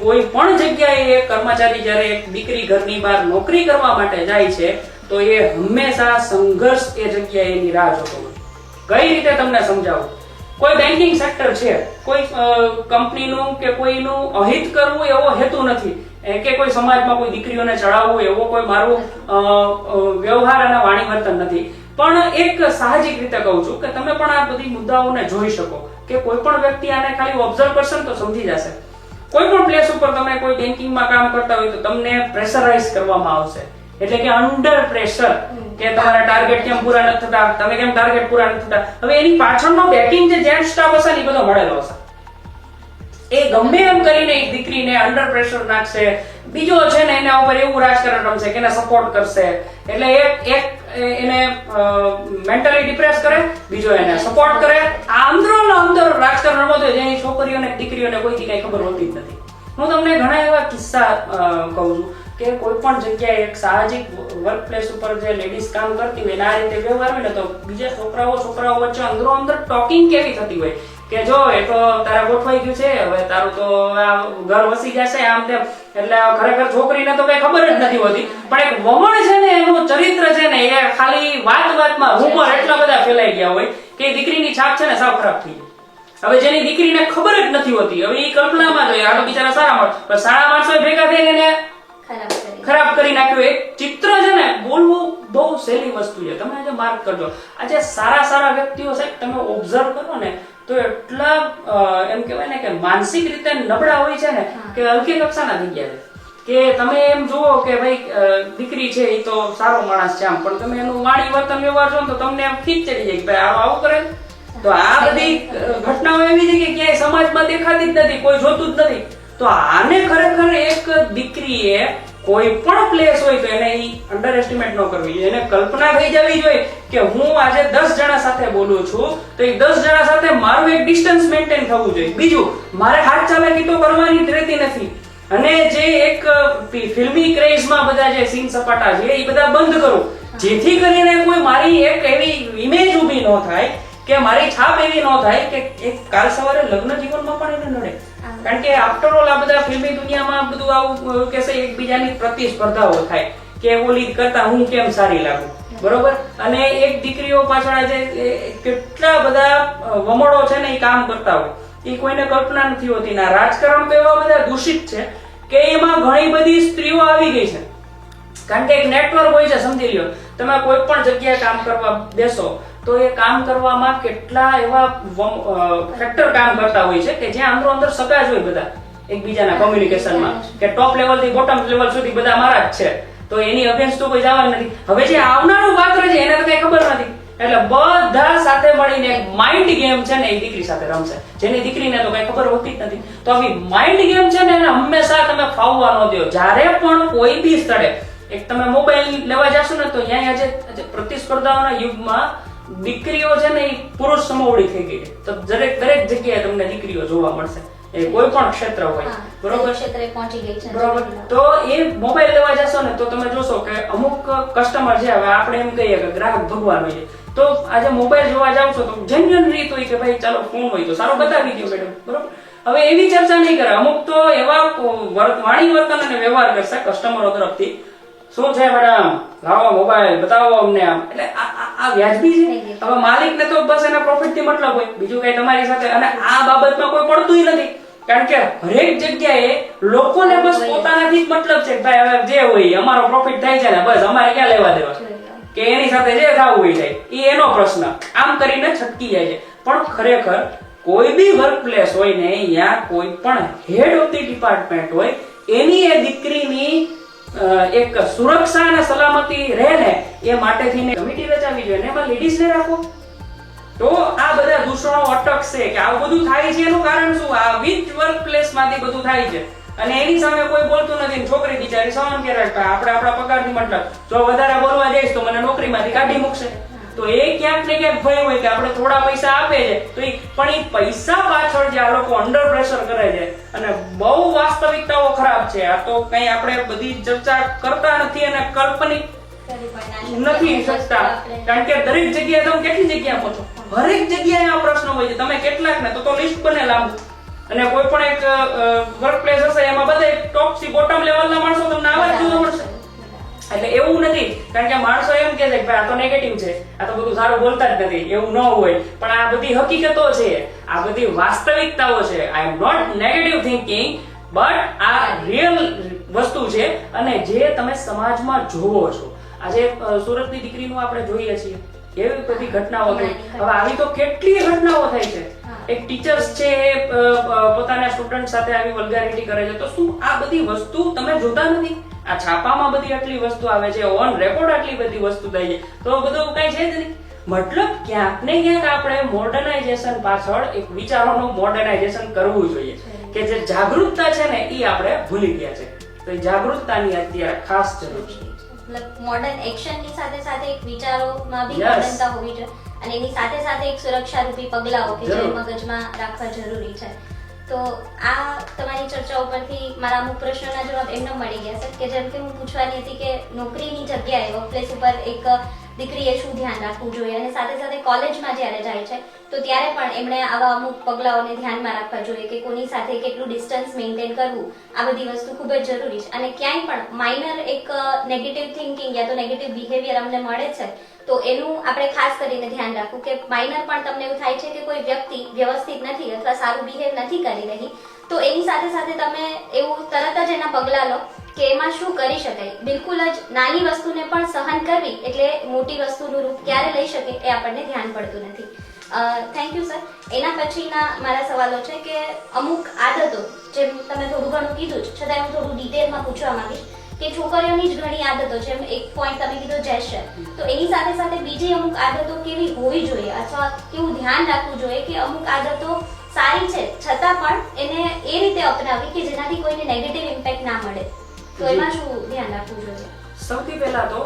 કોઈ પણ જગ્યાએ કર્મચારી જ્યારે એક દીકરી ઘરની બહાર નોકરી કરવા માટે જાય છે તો એ હંમેશા સંઘર્ષ એ જગ્યાએ એની રાહ જોતો હોય કઈ રીતે તમને સમજાવું? કોઈ બેન્કિંગ સેક્ટર છે, કોઈ કંપનીનું કે કોઈનું અહિત કરવું એવો હેતુ નથી, કે કોઈ સમાજમાં કોઈ દીકરીઓને ચડાવવું એવો કોઈ મારું વ્યવહાર અને વાણી વર્તન નથી. પણ એક સાહજિક રીતે કહું છું કે તમે પણ આ બધી મુદ્દાઓને જોઈ શકો કે કોઈ પણ વ્યક્તિ આને ખાલી ઓબ્ઝર્વ કરશે ને તો સમજી જશે. કોઈ પણ પ્લેસ ઉપર તમે કોઈ બેન્કિંગમાં કામ કરતા હોય તો તમને પ્રેશરાઇઝ કરવામાં આવશે, એટલે કે અંડર પ્રેશર, કે તમારા ટાર્ગેટ કેમ પૂરા નથી થતા, તમે કેમ ટાર્ગેટ પૂરા નથી થતા. હવે એની પાછળનો બેકિંગ જે જેન્ટ સ્ટાફ હશે ને એ બધો મળેલો હશે. એ ગમે એમ કરીને એક દીકરીને અંડર પ્રેશર નાખશે, બીજો છે ને એના ઉપર એવું રાજકારણ રમશે કે એને સપોર્ટ કરશે, એટલે એક એને મેન્ટલી ડિપ્રેસ કરે, બીજો એને સપોર્ટ કરે. આ અંદર રાજકારણ રમતો હોય જેની છોકરીઓને દીકરીઓને કોઈથી કઈ ખબર હોતી જ નથી. હું તમને ઘણા એવા કિસ્સા કહું છું કે કોઈ પણ જગ્યાએ એક સાહજિક વર્ક પ્લેસ ઉપર જે લેડીઝ કામ કરતી હોય આ રીતે વ્યવહાર હોય ને તો બીજા છોકરાઓ વચ્ચે અંદર ટોકિંગ કેવી થતી હોય કે જો એ તો તારા ગોઠવાઈ ગયું છે, હવે તારું તો આ ઘર વસી જશે આમ તેમ. એટલે ખરેખર છોકરીને તો કઈ ખબર જ નથી હોતી, પણ એક વમણ છે ને એનું ચરિત્ર છે ને એ ખાલી વાતમાં રૂમર એટલા બધા ફેલાઈ ગયા હોય કે દીકરીની છાપ છે ને સાવ ખરાબ થઈ ગઈ. હવે જેની દીકરીને ખબર જ નથી હોતી, હવે એ કલ્પનામાં જોઈએ આ તો બિચારા સારા માણસ, પણ સારા માણસો ભેગા થઈને એને ખરાબ કરી નાખ્યું. એક ચિત્ર છે ને બોલવું બહુ સહેલી વસ્તુ છે, તમે આજે માર્ક કરજો. આજે સારા વ્યક્તિઓ છે તમે ઓબ્ઝર્વ કરો ને તો એટલા એમ કહેવાય ને કે માનસિક રીતે નબળા હોય છે ને કે હલકી કક્ષાના થઈ ગયા છે કે તમે એમ જુઓ કે ભાઈ દીકરી છે એ તો સારો માણસ છે આમ, પણ તમે એનું વાણી વર્તન વ્યવહાર જો તો તમને એમ ખીચ ચડી જાય કે ભાઈ આવું કરે. તો આ બધી ઘટનાઓ એવી છે કે ક્યાંય સમાજમાં દેખાતી જ નથી, કોઈ જોતું જ નથી. તો આને ખરેખર એક દીકરીએ કોઈ પણ પ્લેસ હોય તો એને અંડર એસ્ટિમેટ ન કરવી જોઈએ. એને કલ્પના થઈ જવી જોઈએ કે હું આજે 10 જણા સાથે બોલું છું તો એ 10 જણા સાથે મારું એક ડિસ્ટન્સ મેન્ટેન થવું જોઈએ. બીજું, મારે હાથ ચાલાકી તો કરવાની જ રહેતી નથી. અને જે એક ફિલ્મી ક્રેઝમાં બધા જે સીન સપાટા છે એ બધા બંધ કરું, જેથી કરીને કોઈ મારી એક એવી ઇમેજ ઊભી ન થાય કે મારી છાપ એવી ન થાય કે એક કાલ સવારે લગ્ન જીવનમાં પણ એને નડે. કારણ કે આફ્ટર ઓલ આ બધા ફિલ્મી દુનિયામાં બધું આવું કે છે એકબીજાની પ્રતિસ્પર્ધાઓ થાય કે ઓલી કરતા હું કેમ સારી લાગુ, બરોબર. અને એક દીકરીઓ પાછળ આજે કેટલા બધા વમળો છે ને એ કામ કરતા હોય એ કોઈને કલ્પના નથી હોતી. ના રાજકારણ તો એવા બધા દૂષિત છે કે એમાં ઘણી બધી સ્ત્રીઓ આવી ગઈ છે, કારણ કે એક નેટવર્ક હોય છે. સમજી લ્યો તમે કોઈ પણ જગ્યાએ કામ કરવા બેસો તો એ કામ કરવામાં કેટલા એવા ફેક્ટર કામ કરતા હોય છે કે જ્યાં અંદર સગા જ હોય બધા એકબીજાના કોમ્યુનિકેશનમાં, કે ટોપ લેવલ થી બોટમ લેવલ સુધી બધા મારા જ છે, તો એની અગેન્સ્ટ તો કોઈ જવાનું નથી. હવે જે આવનારું પાત્ર છે એને તો કઈ ખબર નથી, એટલે બધા સાથે મળીને માઇન્ડ ગેમ છે ને એ દીકરી સાથે રમશે, જેની દીકરીને તો કઈ ખબર હોતી જ નથી. તો આવી માઇન્ડ ગેમ છે ને એને હંમેશા તમે ફાવવા ન દો. જ્યારે પણ કોઈ બી સ્થળે એક તમે મોબાઈલ લેવા જશો ને તો ત્યાં આજે પ્રતિસ્પર્ધાઓના યુગમાં દીકરીઓ છે ને એ પુરુષ સમોવડી થઈ ગઈ છે. તો દરેક જગ્યાએ તમને દીકરીઓ જોવા મળશે, એ કોઈ પણ ક્ષેત્ર હોય, બરોબર. ક્ષેત્રે પહોંચી ગઈ છે, બરોબર. તો એ મોબાઈલ લેવા જશો ને તો તમે જોશો કે અમુક કસ્ટમર છે, હવે આપણે એમ કહીએ કે ગ્રાહક ભગવાન હોય છે, તો આજે મોબાઈલ જોવા જાવ છો તો જેન્યુઅન રીત હોય કે ભાઈ ચાલો ફોન હોય તો સારો બતાવી દો મેડમ, બરોબર. હવે એવી ચર્ચા નહીં કરે, અમુક તો એવા વાણી વર્તન અને વ્યવહાર કરશે કસ્ટમરો તરફથી, શું છે મેડમ લાવો મોબાઈલ બતાવો અમને આમ. એટલે આ વ્યાજબી છે? હવે માલિકને તો બસ એના પ્રોફિટ થી મતલબ હોય, બીજું કઈ તમારી સાથે. અને આ બાબતમાં કોઈ પડતું નથી, કારણ કે હરેક જગ્યાએ લોકોને બસ પોતાનાથી જ મતલબ છે. ભાઈ હવે જે હોય અમારો પ્રોફિટ થાય છે ને બસ અમારે ક્યાં લેવા દેવા, કે એની સાથે જે થવું હોય જાય એ એનો પ્રશ્ન, આમ કરીને છટકી જાય છે. પણ ખરેખર કોઈ બી વર્ક પ્લેસ હોય ને ત્યાં કોઈ પણ હેડ ઓફ ધી ડિપાર્ટમેન્ટ હોય એની એ દીકરીની એક સુરક્ષા અને સલામતી રહે ને એ માટેથી કમિટી રચાવી જોઈએ, એમાં લેડીઝને રાખો તો આ બધા દૂષણો અટકશે. કે આવું બધું થાય છે એનું કારણ શું? આ વિચ વર્ક પ્લેસ માંથી બધું થાય છે અને એની સામે કોઈ બોલતું નથી. છોકરી બિચારી સહન કરે, આપણે આપણા પગારથી મતલબ, જો વધારે બોલવા જઈશ તો મને નોકરીમાંથી કાઢી મૂકશે. તો એ ક્યાંક ને ક્યાંક ભય હોય કે આપણે થોડા પૈસા આપે છે તો પણ એ પૈસા પાછળ જે આ લોકો અંડર પ્રેશર કરે છે અને બહુ વાસ્તવિકતાઓ ખરાબ છે. આ તો કઈ આપણે બધી ચર્ચા કરતા નથી અને કાલ્પનિક નથી શકતા, કારણ કે દરેક જગ્યાએ તમે કેટલી જગ્યા પહોંચો, હરેક જગ્યાએ આ પ્રશ્ન હોય છે. તમે કેટલાક ને તો લિસ્ટ બને લાંબુ, અને કોઈ પણ એક વર્ક પ્લેસ હશે એમાં બધા ટોપ થી બોટમ લેવલના માણસો તમને આવા જ જોવા મળશે. એટલે એવું નથી, કારણ કે માણસો એમ કહે છે કે ભાઈ આ તો નેગેટિવ છે, આ તો બધું સારું બોલતા જ નથી, એવું ન હોય. પણ આ બધી હકીકતો છે, આ બધી વાસ્તવિકતાઓ છે. I am not negative thinking, but આ રિયલ વસ્તુ છે અને જે તમે સમાજમાં જોવો છો. આજે સુરતની દીકરીનું આપણે જોઈએ છીએ, એવી બધી ઘટનાઓ થઈ. હવે આવી તો કેટલી ઘટનાઓ થઈ છે. એક ટીચર્સ છે એ પોતાના સ્ટુડન્ટ સાથે આવી વલ્ગારિટી કરે છે. તો શું આ બધી વસ્તુ તમે જોતા નથી? આ છાપામાં બધી આટલી વસ્તુ આવે છે, ઓન રેકોર્ડ આટલી બધી વસ્તુ થાય છે, તો બધું કઈ છે જ નહીં. મતલબ ક્યાંક ને ક્યાંક આપણે મોડર્નાઇઝેશન પાછળ એક વિચારોનું મોડર્નાઇઝેશન કરવું જોઈએ, કે જે જાગૃતતા છે ને એ આપણે ભૂલી ગયા છે. તો એ જાગૃતતાની અત્યારે ખાસ જરૂર છે. મતલબ મોડર્ન એક્શનની સાથે સાથે એક વિચારોમાં બી મોડર્નતા હોવી જોઈએ અને એની સાથે સાથે એક સુરક્ષા રૂપી પગલાઓ કે જે મગજમાં રાખવા જરૂરી છે. તો આ તમારી ચર્ચા ઉપરથી મારા અમુક પ્રશ્નોના જવાબ એમને મળી ગયા છે, કે જેમ કે હું પૂછવાની હતી કે નોકરીની જગ્યાએ વર્કપ્લેસ ઉપર એક દીકરીએ શું ધ્યાન રાખવું જોઈએ અને સાથે સાથે કોલેજમાં જ્યારે જાય છે તો ત્યારે પણ એમણે આવા અમુક પગલાઓને ધ્યાનમાં રાખવા જોઈએ કે કોની સાથે કેટલું ડિસ્ટન્સ મેન્ટેન કરવું. આ બધી વસ્તુ ખૂબ જ જરૂરી છે. અને ક્યાંય પણ માઇનર એક નેગેટિવ થિંકિંગ યા તો નેગેટિવ બિહેવિયર અમને મળે છે તો એનું આપણે ખાસ કરીને ધ્યાન રાખવું કે માઇનર પણ તમને એવું થાય છે કે કોઈ વ્યક્તિ વ્યવસ્થિત નથી અથવા સારું બિહેવ નથી કરી રહી, તો એની સાથે સાથે તમે એવું તરત જ એના પગલા લો કે એમાં શું કરી શકાય. બિલકુલ જ નાની વસ્તુને પણ સહન કરવી એટલે મોટી વસ્તુનું રૂપ ક્યારે લઈ શકે એ આપણને ધ્યાન પડતું નથી. Thank you sir. એના પછીના મારા સવાલો છે કે અમુક આદતો, જેમ તમે થોડું ઘણું કીધું છે છતાં હું થોડું ડિટેલમાં પૂછવા માંગીશ કે છોકરીઓની જ ઘણી આદતો છે. એક પોઈન્ટ તમે કીધો જેસ્ચર, તો એની સાથે સાથે બીજી અમુક આદતો કેવી હોવી જોઈએ અથવા કેવું ધ્યાન રાખવું જોઈએ કે અમુક આદતો સારી છે છતાં પણ એને એ રીતે અપનાવી કે જેનાથી કોઈને નેગેટિવ ઇમ્પેક્ટ ના મળે, તો એમાં શું ધ્યાન રાખવું જોઈએ? સૌથી પહેલા તો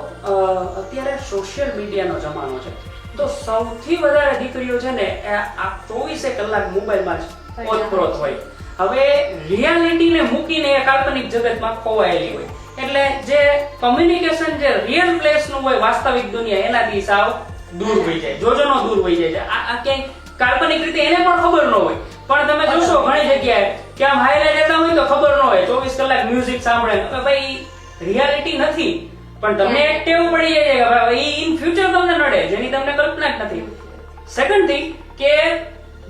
અત્યારે સોશિયલ મીડિયાનો જમાનો છે, તો સૌથી વધારે દીકરીઓ છે ને આ 24 કલાક મોબાઈલમાં જ ઓતપ્રોત હોય. હવે રિયાલિટીને મૂકીને એ કાલ્પનિક જગતમાં ખોવાયેલી હોય, એટલે જે કમ્યુનિકેશન જે રિયલ પ્લેસનું હોય, વાસ્તવિક દુનિયા, એનાથી સાવ દૂર હોઈ જાય, જોજનો દૂર હોઈ જાય. આ ક્યાંય કાલ્પનિક રીતે એને પણ ખબર ન હોય, પણ તમે જોશો ઘણી જગ્યાએ કે આમ હાઈવે જતા હોય તો ખબર ન હોય, 24 કલાક મ્યુઝિક સાંભળે. ભાઈ રિયાલિટી નથી, પણ તમને એક ટેવ પડી જાય કે ભાઈ ઇન ફ્યુચર તમને નડે, જેની તમને કલ્પના જ નથી. સેકન્ડ થિંગ કે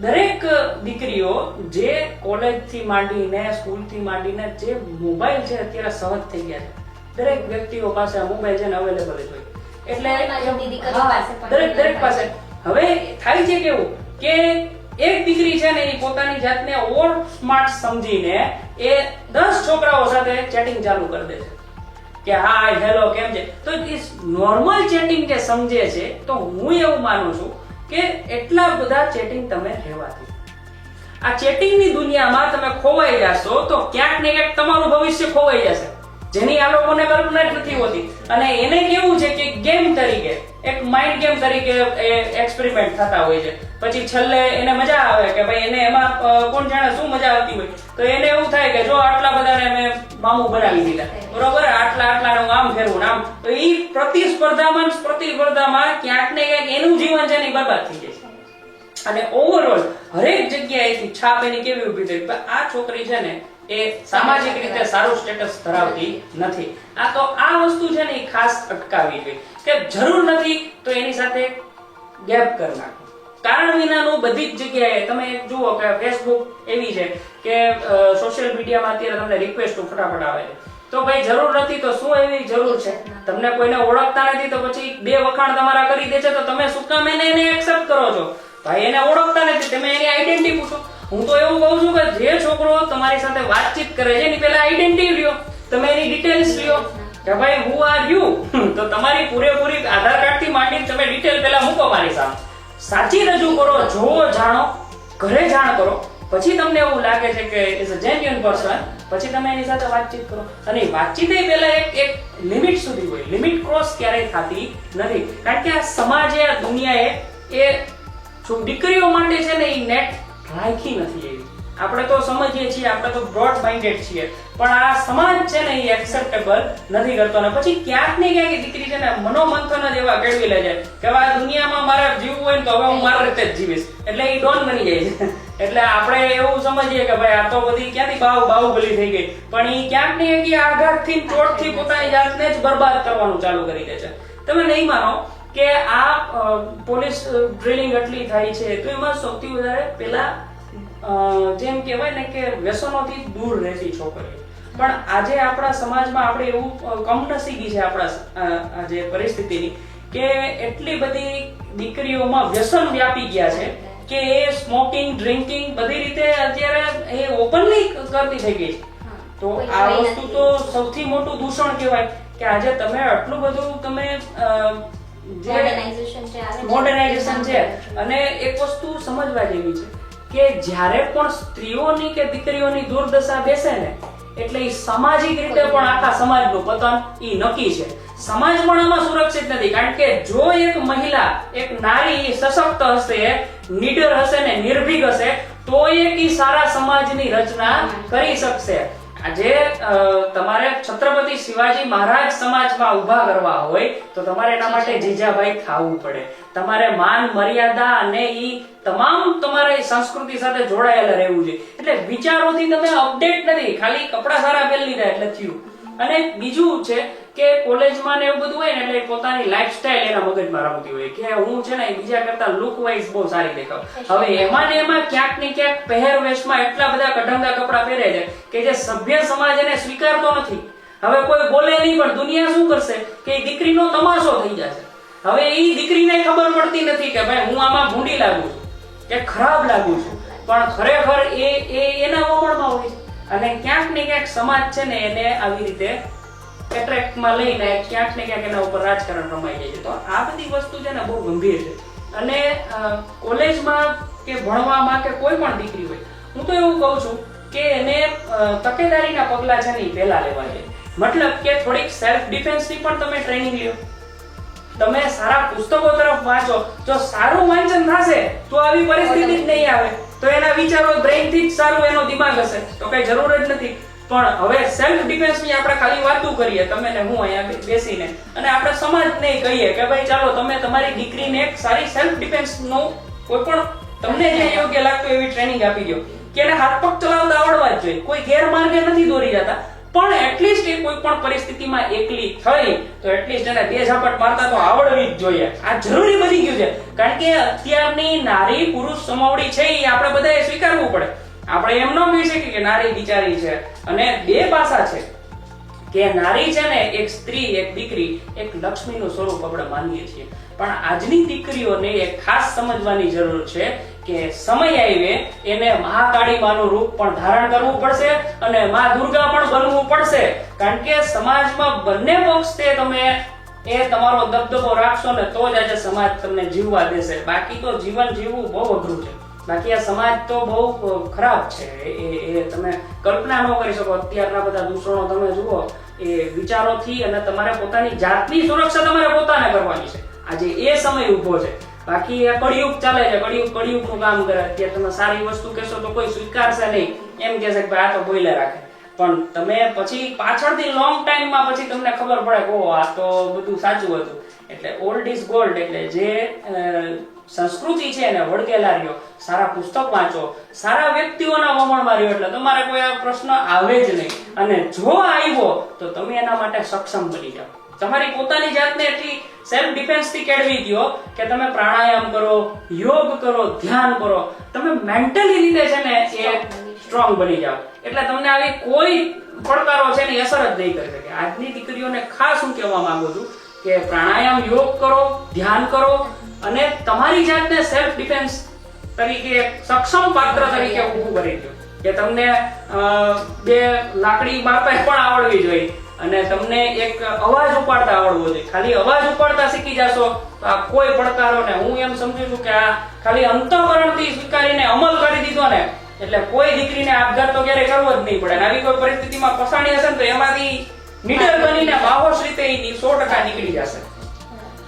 દરેક દીકરીઓ જે કોલેજ થી માંડીને સ્કૂલ થી માંડીને જે મોબાઈલ છે અત્યારે સહજ થઈ ગયા છે, દરેક વ્યક્તિઓ પાસે આ મોબાઈલ છે ને અવેલેબલ જ હોય, એટલે દરેક પાસે. હવે થાય છે કેવું કે એક દીકરી છે ને એ પોતાની જાતને ઓવર સ્માર્ટ સમજીને એ 10 છોકરાઓ સાથે ચેટિંગ ચાલુ કરી દે છે કે હાય હેલો કેમ છે. તો નોર્મલ ચેટિંગ જે સમજે છે, તો હું એવું માનું છું કે એટલા બધા ચેટિંગ તમે રહેવાથી આ ચેટિંગની દુનિયામાં તમે ખોવાઈ જાશો તો ક્યાંક ને ક્યાંક તમારું ભવિષ્ય ખોવાઈ જશે, જેની આ લોકોને કલ્પના જ નથી હોતી. અને એને કેવું છે કે ગેમ તરીકે, એક માઇન્ડ ગેમ તરીકે એક્સપેરિમેન્ટ થતા હોય છે. પછી છેલ્લે એને મજા આવે કે ભાઈ એને એમાં કોણ જાણે શું મજા આવતી હોય, તો એને એવું થાય કે જો આટલા બધાને મેં મામું બનાવી દીધા, બરોબર, આટલા હું આમ ફેરવું આમ, તો એ પ્રતિસ્પર્ધામાં ક્યાંક ને ક્યાંક એનું જીવન છે ને બરબાદ થઈ જાય છે. અને ઓવરઓલ હરેક જગ્યાએથી છાપ એની કેવી ઉભી થઈ, આ છોકરી છે ને એ સામાજિક રીતે સારું સ્ટેટસ ધરાવતી નથી. આ વસ્તુ છે ને એ ખાસ અટકાવવી જોઈએ કે જરૂર નથી તો એની સાથે ગેપ કરી નાખો. કારણ વિનાનું બધી જ જગ્યાએ તમે જુઓ કે ફેસબુક એવી છે કે સોશિયલ મીડિયામાં અત્યારે તમને રિક્વેસ્ટ ફટાફટ આવે છે, તો ભાઈ જરૂર નથી તો શું એવી જરૂર છે? તમને કોઈને ઓળખતા નથી તો પછી 2 વખાણ તમારા કરી દે છે, તો તમે શું કામ એને એક્સેપ્ટ કરો છો? ભાઈ એને ઓળખતા નથી, તમે એની આઈડેન્ટિટી પૂછો. હું તો એવું કહું છું કે જે છોકરો તમારી સાથે વાતચીત કરે છે એની પહેલા આઈડેન્ટિટી લ્યો, તમે એની ડિટેલ્સ લ્યો કે ભાઈ હુ આર યુ. તો તમારી પૂરેપૂરી આધાર કાર્ડ થી માંડીને તમે ડિટેલ પહેલા મૂકો મારી સામે, સાચી રજૂ કરો, જોવો, જાણો, ઘરે જાણ કરો. પછી તમને એવું લાગે છે કે ઇઝ અ જેન્યુઅન પર્સન, પછી તમે એની સાથે વાતચીત કરો. અને વાતચીત પહેલા એક લિમિટ સુધી હોય, લિમિટ ક્રોસ ક્યારેય થતી નથી. કારણ કે આ સમાજે, આ દુનિયાએ એ દીકરીઓ માટે છે ને એ નેટ રાખી નથી એવી. આપણે તો સમજીએ છીએ, આપણે તો બ્રોડ માઇન્ડેડ છીએ, પણ આ સમાજ છે ને એ એક્સેપ્ટેબલ નથી કરતો. ને પછી ક્યાંક ને ક્યાંક દીકરી છે ને મનોમંથન જ એવા કેળવી લે છે કે આ દુનિયામાં મારે જીવવું હોય ને તો હવે હું મારી રીતે જ જીવીશ, એટલે એ ડોન બની જાય છે. એટલે આપણે એવું સમજીએ કે ભાઈ આ તો બધી ક્યાંથી બાહુબલી થઈ ગઈ, પણ એ ક્યાંક ને ક્યાંક આઘાતથી ચોટથી પોતાની જાતને જ બરબાદ કરવાનું ચાલુ કરી દે છે. તમે નહીં માનો કે આ પોલીસ ડ્રિલિંગ એટલી થાય છે તો એમાં સૌથી વધારે પેલા જેમ કહેવાય ને કે વ્યસનોથી દૂર રહેતી છોકરીઓ. પણ આજે આપણા સમાજમાં આપણે એવું કમનસીબી છે આપણા જે પરિસ્થિતિની કે એટલી બધી દીકરીઓમાં વ્યસન વ્યાપી ગયા છે કે એ સ્મોકિંગ ડ્રિંકિંગ બધી રીતે અત્યારે એ ઓપનલી કરતી થઈ ગઈ છે. તો આ વસ્તુ તો સૌથી મોટું દૂષણ કહેવાય કે આજે તમે આટલું બધું તમે મોડર્નાઇઝેશન છે. અને એક વસ્તુ સમજવા જેવી છે કે જ્યારે પણ સ્ત્રીઓની કે દીકરીઓની દુર્દશા બેસે ને એટલે એ સામાજિક રીતે પણ આખા સમાજનું પતન ઈ નક્કી છે. સમાજ પણ આમાં સુરક્ષિત નથી, કારણ કે જો એક મહિલા એક નારી સશક્ત હશે, નીડર હશે ને નિર્ભીક હશે તો એક ઈ સારા સમાજની રચના કરી શકશે. આજે તમારે છત્રપતિ શિવાજી મહારાજ સમાજમાં ઊભા કરવા હોય તો તમારે એના માટે જીજાભાઈ થવું પડે. તમારે માન મર્યાદા અને ઈ તમામ તમારે સંસ્કૃતિ સાથે જોડાયેલા રહેવું જોઈએ. એટલે વિચારોથી તમે અપડેટ નથી, ખાલી કપડા સારા પહેરી લીધા એટલે થયું. અને બીજું છે કે કોલેજમાં ને એવું બધું હોય ને એટલે પોતાની લાઈફસ્ટાઈલ એના મગજમાં રમતી હોય કે હું છે ને બીજા કરતા લુક વાઇઝ બહુ સારી દેખાવ. હવે એમાં ને એમાં ક્યાંક ને ક્યાંક પહેરવેશમાં એટલા બધા કઢંગા કપડા પહેરે છે કે જે સભ્ય સમાજ એને સ્વીકારતો નથી. હવે કોઈ બોલે નહીં પણ દુનિયા શું કરશે કે એ દીકરીનો તમાશો થઈ જશે. હવે એ દીકરીને ખબર પડતી નથી કે ભાઈ હું આમાં ભૂંડી લાગુ છું કે ખરાબ લાગુ છું, પણ ખરેખર એ એના વમણમાં હોય છે. અને ક્યાંક ને ક્યાંક સમાજ છે ને એને આવી રીતે એટ્રેક્ટમાં લઈને ક્યાંક ને ક્યાંક એના ઉપર રાજકારણ રમાઈ જાય છે. તો આ બધી વસ્તુ છે ને બહુ ગંભીર છે. અને કોલેજમાં કે ભણવામાં કે કોઈ પણ દીકરી હોય, હું તો એવું કહું છું કે એને તકેદારીના પગલા છે ને પહેલા લેવા જોઈએ. મતલબ કે થોડીક સેલ્ફ ડિફેન્સની પણ તમે ટ્રેનિંગ લ્યો, તમે સારા પુસ્તકો તરફ વાંચો. જો સારું વાંચન થશે તો આવી પરિસ્થિતિ જ નહીં આવે. તો એના વિચારો બ્રેઇન થી જ સારું એનો દિમાગ હશે તો કઈ જરૂર જ નથી. પણ હવે સેલ્ફ ડિફેન્સ ની આપણે ખાલી વાતો કરીએ તમે ને હું અહીંયા બેસીને, અને આપણે સમાજને કહીએ કે ભાઈ ચાલો તમે તમારી દીકરીને એક સારી સેલ્ફ ડિફેન્સ નો કોઈ પણ તમને જે યોગ્ય લાગતું એવી ટ્રેનિંગ આપી દો કે એને હાથ પગ ચલાવતા આવડવા જ જોઈએ. કોઈ ગેરમાર્ગે નથી દોરી જતા, પણ એટલીસ્ટ એ કોઈ પણ પરિસ્થિતિમાં એકલી થઈ તો એટલીસ્ટ એને બે ઝાપટ મારતા તો આવડવી જ જોઈએ. આ જરૂરી બની ગયું છે, કારણ કે અત્યારની નારી પુરુષ સમાવડી છે એ આપણે બધાએ સ્વીકારવું પડે. આપણે એમ ન કહી શકીએ કે નારી બિચારી છે. અને બે પાસા છે કે નારી છે ને એક સ્ત્રી એક દીકરી એક લક્ષ્મીનું સ્વરૂપ આપણે માનીએ છીએ, પણ આજની દીકરીઓને એક ખાસ સમજવાની જરૂર છે કે સમય આવે એને મહાકાળી માનું રૂપ પણ ધારણ કરવું પડશે અને મા દુર્ગા પણ બનવું પડશે. કારણ કે સમાજમાં બંને પક્ષે તમે એ તમારો દબદબો રાખશો ને તો જ આજે સમાજ તમને જીવવા દેશે. બાકી તો જીવન જીવવું બહુ અઘરું છે. બાકી આ સમાજ તો બહુ ખરાબ છે, એ તમે કલ્પના ન કરી શકો. અત્યારના બધા દૂષણો તમે જુઓ એ વિચારોથી, અને તમારે પોતાની જાતની સુરક્ષા તમારે પોતાને કરવાની છે. આજે એ સમય ઉભો છે. બાકી આ કળિયુગ ચાલે છે, કળિયુગનું કામ કરે. અત્યારે તમે સારી વસ્તુ કહેશો તો કોઈ સ્વીકારશે નહીં, એમ કહેશે કે ભાઈ આ તો બોઈલે રાખે. પણ તમે પછી પાછળથી લોંગ ટાઈમમાં પછી તમને ખબર પડે કે ઓ આ તો બધું સાચું હતું. એટલે ઓલ્ડ ઇઝ ગોલ્ડ. એટલે જે સંસ્કૃતિ છે એને વળગેલા રહ્યો, સારા પુસ્તક વાંચો, સારા વ્યક્તિઓના વમણમાં રહ્યો, એટલે તમારે કોઈ આ પ્રશ્ન આવે જ નહીં. અને જો આવ્યો તો તમે એના માટે સક્ષમ બની જાઓ. તમારી પોતાની જાતને એટલી સેલ્ફ ડિફેન્સ થી કેળવી દો કે તમે પ્રાણાયામ કરો, યોગ કરો, ધ્યાન કરો, તમે મેન્ટલી રીતે છે ને એ સ્ટ્રોંગ બની જાઓ. એટલે તમને આવી કોઈ પડકારો છે ને અસર જ નહીં કરી શકે. આજની દીકરીઓને ખાસ હું કહેવા માંગુ છું કે પ્રાણાયામ યોગ કરો, ધ્યાન કરો અને તમારી જાતને સેલ્ફ ડિફેન્સ તરીકે સક્ષમ પાત્ર તરીકે ઊભું કરી દો. કે તમને બે લાકડી મારતા પણ આવડવી જોઈએ અને તમને એક અવાજ ઉપાડતા આવડવો જોઈએ. ખાલી અવાજ ઉપાડતા શીખી જશો તો આ કોઈ પડકારોને હું એમ સમજુ છું કે આ ખાલી અંતઃકરણથી સ્વીકારીને અમલ કરી દીધો ને એટલે કોઈ દીકરીને આપઘાત તો ક્યારેય કરવો જ નહીં પડે. આવી કોઈ પરિસ્થિતિમાં ફસાણી હશે ને તો એમાંથી નીડર બનીને બાહોશ રીતે 100% નીકળી જશે.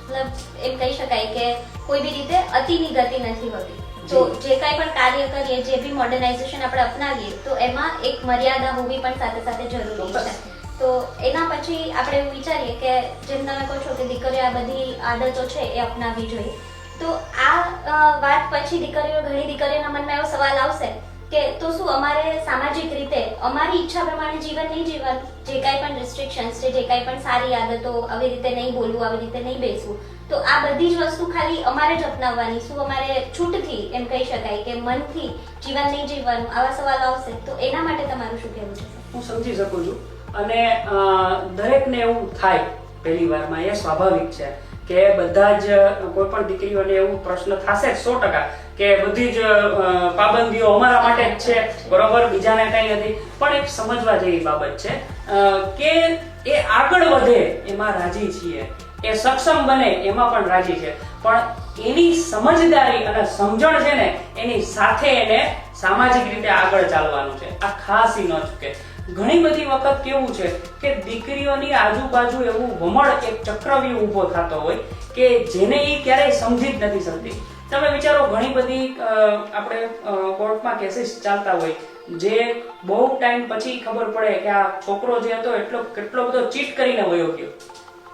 મતલબ એમ કહી શકાય કે કોઈ બી રીતે અતિની ગતિ નથી હોતી. તો જે કાંઈ પણ કાર્ય કરીએ, જે બી મોડર્નાઇઝેશન આપણે અપનાવીએ તો એમાં એક મર્યાદા હોવી પણ સાથે સાથે જરૂરી છે. તો એના પછી આપણે એવું વિચારીએ કે જેમ તમે કહો છો કે દીકરીઓ આ બધી આદતો છે એ અપનાવવી જોઈએ, તો આ વાત પછી ઘણી દીકરીઓના મનમાં એવો સવાલ આવશે કે તો શું અમારે સામાજિક રીતે અમારી ઈચ્છા પ્રમાણે જીવન નહીં જીવવાનું, જે કાંઈ પણ રિસ્ટ્રિક્શન્સ છે, જે કાંઈ પણ સારી આદતો, આવી રીતે નહીં બોલવું, આવી રીતે નહીં બેસવું, તો આ બધી જ વસ્તુ ખાલી અમારે જ અપનાવવાની, શું અમારે છૂટથી એમ કહી શકાય કે મનથી જીવન નહીં જીવવાનું, આવા સવાલો આવશે તો એના માટે તમારું શું કહેવું છે? હું સમજી શકું છું અને દરેકને એવું થાય પહેલી વારમાં, એ સ્વાભાવિક છે કે બધા જ કોઈ પણ દીકરીઓને એવું પ્રશ્ન થશે 100% કે બધી જ પાબંદીઓ અમારા માટે જ છે, બરોબર, બીજાને કઈ નથી. પણ એક સમજવા જેવી બાબત છે કે એ આગળ વધે એમાં રાજી છીએ, એ સક્ષમ બને એમાં પણ રાજી છે, પણ એની સમજદારી અને સમજણ છે ને એની સાથે એને સામાજિક રીતે આગળ ચાલવાનું છે. આ ખાસ ન ચૂકે. ઘણી બધી વખત કેવું છે કે દીકરીઓની આજુબાજુ એવું વમળ, એક ચક્રવ્યૂહ ઊભો થતો હોય કે જેને એ ક્યારેય સમજી જ નથી શકતી. તમે વિચારો, ઘણી બધી આપણે કોર્ટમાં કેસીસ ચાલતા હોય જે બહુ ટાઈમ પછી ખબર પડે કે આ છોકરો જે હતો કેટલો બધો ચીટ કરીને વયો ગયો,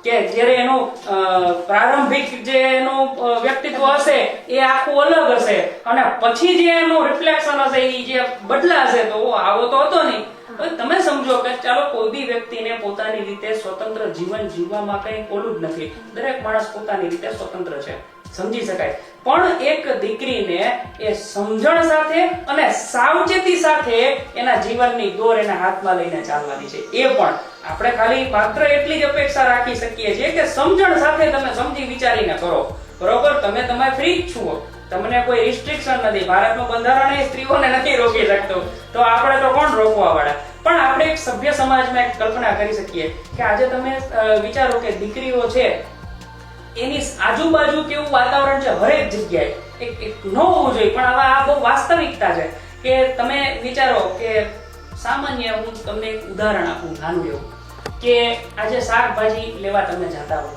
કે જ્યારે એનો પ્રારંભિક જે એનું વ્યક્તિત્વ હશે એ આખું અલગ હશે અને પછી જે એનું રિફ્લેક્શન હશે એ જે બદલાશે, તો આવો તો હતો નહીં. તમે સમજો કે ચાલો કોઈ બી વ્યક્તિને પોતાની રીતે સ્વતંત્ર જીવન જીવવામાં કઈ ઓલું જ નથી, દરેક માણસ પોતાની રીતે સ્વતંત્ર છે, સમજી શકાય. પણ એક દીકરીને એ સમજણ સાથે અને સાવચેતી સાથે એના જીવનની દોર એના હાથમાં લઈને ચાલવાની છે. એ પણ આપણે ખાલી માત્ર એટલી જ અપેક્ષા રાખી શકીએ છીએ કે સમજણ સાથે તમે સમજી વિચારીને કરો, બરોબર. તમે ફ્રી જ છો, તમને કોઈ રિસ્ટ્રિક્શન નથી, ભારતનું બંધારણ એ સ્ત્રીઓને નથી રોકી શકતું, તો આપણે તો કોણ રોકવા વાળા. પણ આપણે એક સભ્ય સમાજમાં એક કલ્પના કરી શકીએ કે આજે તમે વિચારો કે દીકરીઓ છે એની આજુબાજુ કેવું વાતાવરણ છે, હરેક જગ્યાએ એક ન હોવું જોઈએ, પણ હવે આ બહુ વાસ્તવિકતા છે કે તમે વિચારો કે સામાન્ય, હું તમને એક ઉદાહરણ આપું નાનું એવું, કે આજે શાકભાજી લેવા તમે જતા હો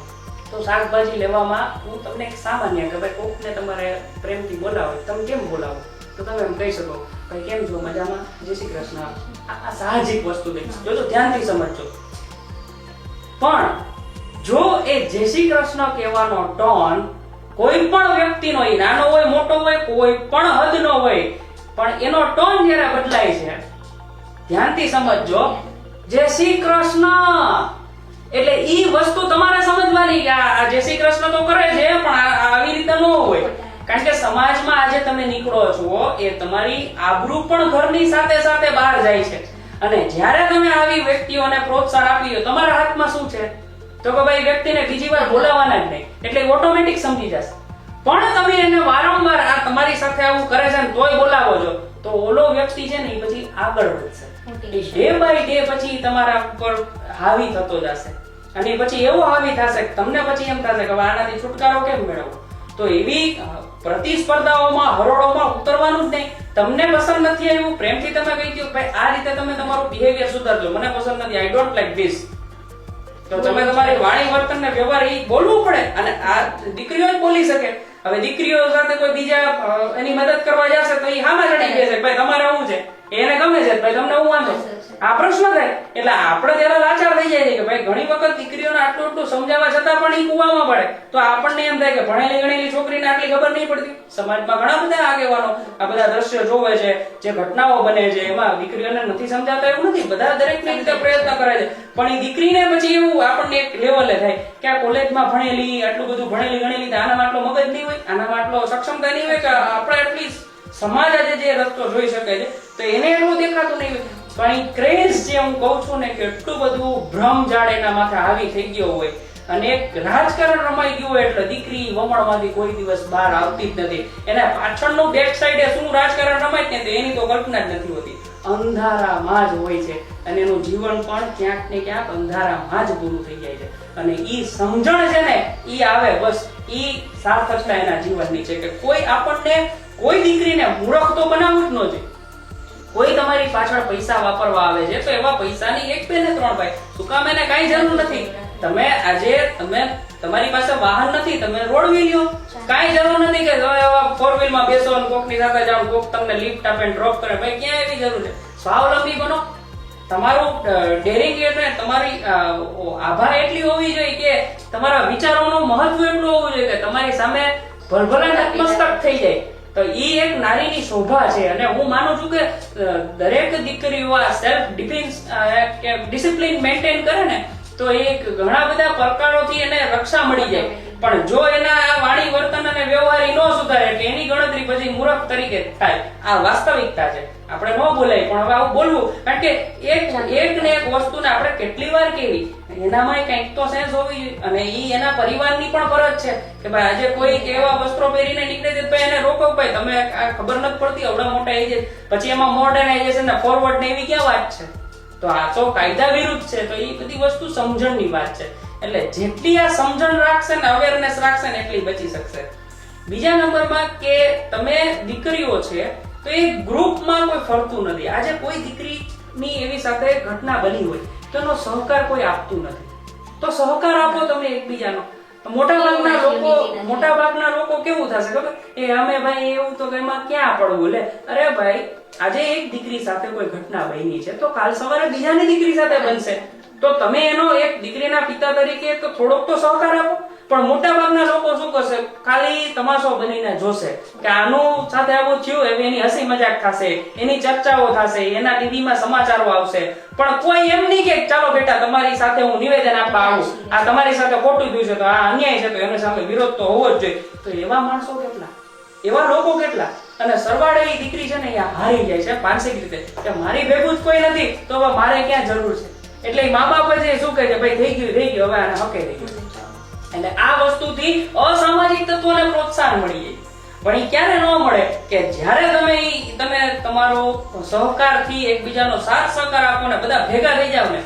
તો શાકભાજી લેવામાં હું તમને એક સામાન્ય કે ભાઈ કોકને તમારે પ્રેમથી બોલાવો, તમે કેમ બોલાવો, તો તમે એમ કહી શકો ભાઈ કેમ છો, મજામાં, જય શ્રી કૃષ્ણ. આ સાહજિક વસ્તુ છે, જો ધ્યાનથી સમજજો. પણ જો એ જય શ્રી કૃષ્ણ કહેવાનો ટોન કોઈ પણ વ્યક્તિનો, એ નાનો હોય મોટો હોય, કોઈ પણ હદનો હોય, પણ એનો ટોન જ્યારે બદલાય છે, ધ્યાનથી સમજજો, જય શ્રી કૃષ્ણ એટલે ઈ વસ્તુ તમારે સમજવાની કે આ જય શ્રી કૃષ્ણ તો કરે છે પણ આવી રીતે ન હોય. કારણ કે સમાજમાં આજે તમે નીકળો છો એ તમારી આબરૂ પણ ઘરની સાથે સાથે બહાર જાય છે, અને જ્યારે તમે આવી વ્યક્તિઓને પ્રોત્સાહન આપી દો, તમારા હાથમાં શું છે, તો કે ભાઈ વ્યક્તિને બીજી વાર બોલાવવાના જ નહીં, એટલે ઓટોમેટિક સમજી જશે. પણ તમે એને વારંવાર આ તમારી સાથે આવું કરે છે ને તોય બોલાવો છો, તો ઓલો વ્યક્તિ છે ને પછી આગળ વધશે, ડે બાય ડે પછી તમારા ઉપર હાવી થતો જશે, અને પછી એવો હાવી થશે કે તમને પછી એમ થશે કે આનાથી છુટકારો કેમ મેળવવો. તો એવી પ્રતિસ્પર્ધાઓમાં, હરોળોમાં ઉતરવાનું જ નહીં. તમને પસંદ નથી આવ્યું, પ્રેમથી તમે કહી દો ભાઈ આ રીતે તમે તમારું બિહેવિયર સુધારજો, મને પસંદ નથી, આઈ ડોન્ટ લાઈક ધીસ, તો તમે તમારી વાણી વર્તન ને વ્યવહાર એ બોલવું પડે. અને આ દીકરીઓ જ બોલી શકે. હવે દીકરીઓ સાથે કોઈ બીજા એની મદદ કરવા જશે તો એ હામાં ચડી જશે, ભાઈ તમારે આવું છે, એને ગમે છે, ભાઈ તમને હું વાંધો, આ પ્રશ્ન થાય. એટલે આપણે ત્યારે લાચાર થઈ જાય છે કે ભાઈ ઘણી વખત દીકરીઓને આટલું સમજાવવા છતાં પણ એ કુવામાં પડે, તો આપણને એમ થાય કે ભણેલી ગણેલી છોકરીને આટલી ખબર નહીં પડતી. સમાજમાં ઘણા બધા આગેવાનો આ બધા દ્રશ્યો જોવે છે, જે ઘટનાઓ બને છે એમાં દીકરીઓને નથી સમજાતા એવું નથી, બધા દરેકની રીતે પ્રયત્ન કરે છે, પણ એ દીકરીને પછી એવું આપણને એક લેવલે થાય કે આ કોલેજમાં ભણેલી, આટલું બધું ભણેલી ગણેલી, આનામાં આટલો મગજ નહીં હોય, આનામાં આટલો સક્ષમતા નહીં હોય કે આપણે એટલી સમાજ આજે જે રસ્તો જોઈ શકે છે તો એને એટલું દેખાતું નહીં હોય. પણ એ ક્રેઝ જે હું કહું છું ને કે એટલું બધું ભ્રમ જાળ એના માથે હાવી થઈ ગયો હોય, અને એક રાજકારણ રમાઈ ગયું હોય એટલે દીકરી વમણમાંથી કોઈ દિવસ બહાર આવતી જ નથી. એના પાછળનું બેક સાઈડે શું રાજકારણ રમાય ને એની તો કલ્પના જ નથી હોતી, અંધારામાં જ હોય છે, અને એનું જીવન પણ ક્યાંક ને ક્યાંક અંધારામાં જ પૂરું થઈ જાય છે. અને ઈ સમજણ છે ને ઈ આવે, બસ ઈ સાર્થકતા એના જીવનની છે કે કોઈ આપણને, કોઈ દીકરીને મૂર્ખ તો બનાવવું જ ન જોઈએ. કોઈ તમારી પાછળ પૈસા વાપરવા આવે છે તો એવા પૈસાની એક બે ને ત્રણ ભાઈ, શું કામ, એને કઈ જરૂર નથી. તમે આજે તમારી પાસે વાહન નથી, તમે રોડ વ્હીલ લ્યો, કઈ જરૂર નથી કે ફોર વ્હીલ માં બેસો અને કોક ની સાથે જાઓ, કોક તમને લિફ્ટ આપે ડ્રોપ કરે, ભાઈ ક્યાં એવી જરૂર છે. સ્વાવલંબી બનો. તમારું ડેરિંગ એટલે તમારી આભા એટલી હોવી જોઈએ કે તમારા વિચારોનું મહત્વ એટલું હોવું જોઈએ કે તમારી સામે ભલભલા નતમસ્તક થઈ જાય. તો ઈ એક નારીની શોભા છે. અને હું માનું છું કે દરેક દીકરીઓ આ સેલ્ફ ડિફેન્સ ડિસિપ્લિન મેન્ટેન કરે ને તો એ ઘણા બધા પ્રકારોથી એને રક્ષા મળી જાય. પણ જો એના વાણી વર્તન અને વ્યવહારી ન સુધારે એટલે એની ગણતરી પછી મૂર્ખ તરીકે થાય. આ વાસ્તવિકતા છે, આપણે ન બોલાય. પણ હવે આવું બોલવું, કારણ કે એક ને એક વસ્તુને આપણે કેટલી વાર કેવી, એનામાં કંઈક તો સેન્સ હોવી જોઈએ. અને ઈ એના પરિવારની પણ ફરજ છે કે ભાઈ આજે કોઈ એવા વસ્ત્રો પહેરીને નીકળે છે તો એને રોકો. ભાઈ તમે આ ખબર નથી પડતી આવડા મોટા એજ પછી એમાં મોડર્નાઇઝેશન ને ફોરવર્ડ ને એવી ક્યાં વાત છે? તો આ તો કાયદા વિરુદ્ધ છે. તો એ બધી વસ્તુ સમજણની વાત છે. એટલે જેટલી આ સમજણ રાખશે ને અવેરનેસ રાખશે ને એટલી બચી શકશે. બીજા નંબરમાં કે તમે દીકરીઓ છે તો એ ગ્રુપમાં કોઈ ફરતું નથી. આજે કોઈ દીકરીની એવી સાથે ઘટના બની હોય તો એનો સહકાર કોઈ આપતું નથી. તો સહકાર આપો તમે એકબીજાનો. મોટાભાગના લોકો કેવું થશે ખબર? એ અમે ભાઈ એવું તો એમાં ક્યાં પડવું લે. અરે ભાઈ આજે એક દીકરી સાથે કોઈ ઘટના બની છે તો કાલ સવારે બીજાની દીકરી સાથે બનશે. તો તમે એનો એક દીકરીના પિતા તરીકે તો થોડોક તો સહકાર આપો. પણ મોટાભાગના લોકો શું કરશે? ખાલી તમાશો બનીને જોશે કે આનું સાથે આવું થયું, હવે એની હસી મજાક થશે, એની ચર્ચાઓ થશે, એના ટીવીમાં સમાચારો આવશે. પણ કોઈ એમ નહીં કે ચાલો બેટા તમારી સાથે હું નિવેદન આપવા આવું, આ તમારી સાથે ખોટું થયું છે તો આ અન્યાય છે તો એની સામે વિરોધ તો હોવો જ જોઈએ. તો એવા માણસો કેટલા, એવા લોકો કેટલા? અને સરવાળે એ દીકરી છે ને એ હારી જાય છે માનસિક રીતે કે મારી ભેગું જ કોઈ નથી તો હવે મારે ક્યાં જરૂર છે. એટલે મા બાપ જ શું કહે છે, ભાઈ થઈ ગયું હવે આને હકે થઈ ગયું. એટલે આ વસ્તુથી અસામાજિક તત્વોને પ્રોત્સાહન મળી જાય. પણ એ ક્યારે ન મળે કે જ્યારે તમે તમારો સહકારથી એકબીજાનો સાથ સહકાર આપો ને બધા ભેગા થઈ જાવ ને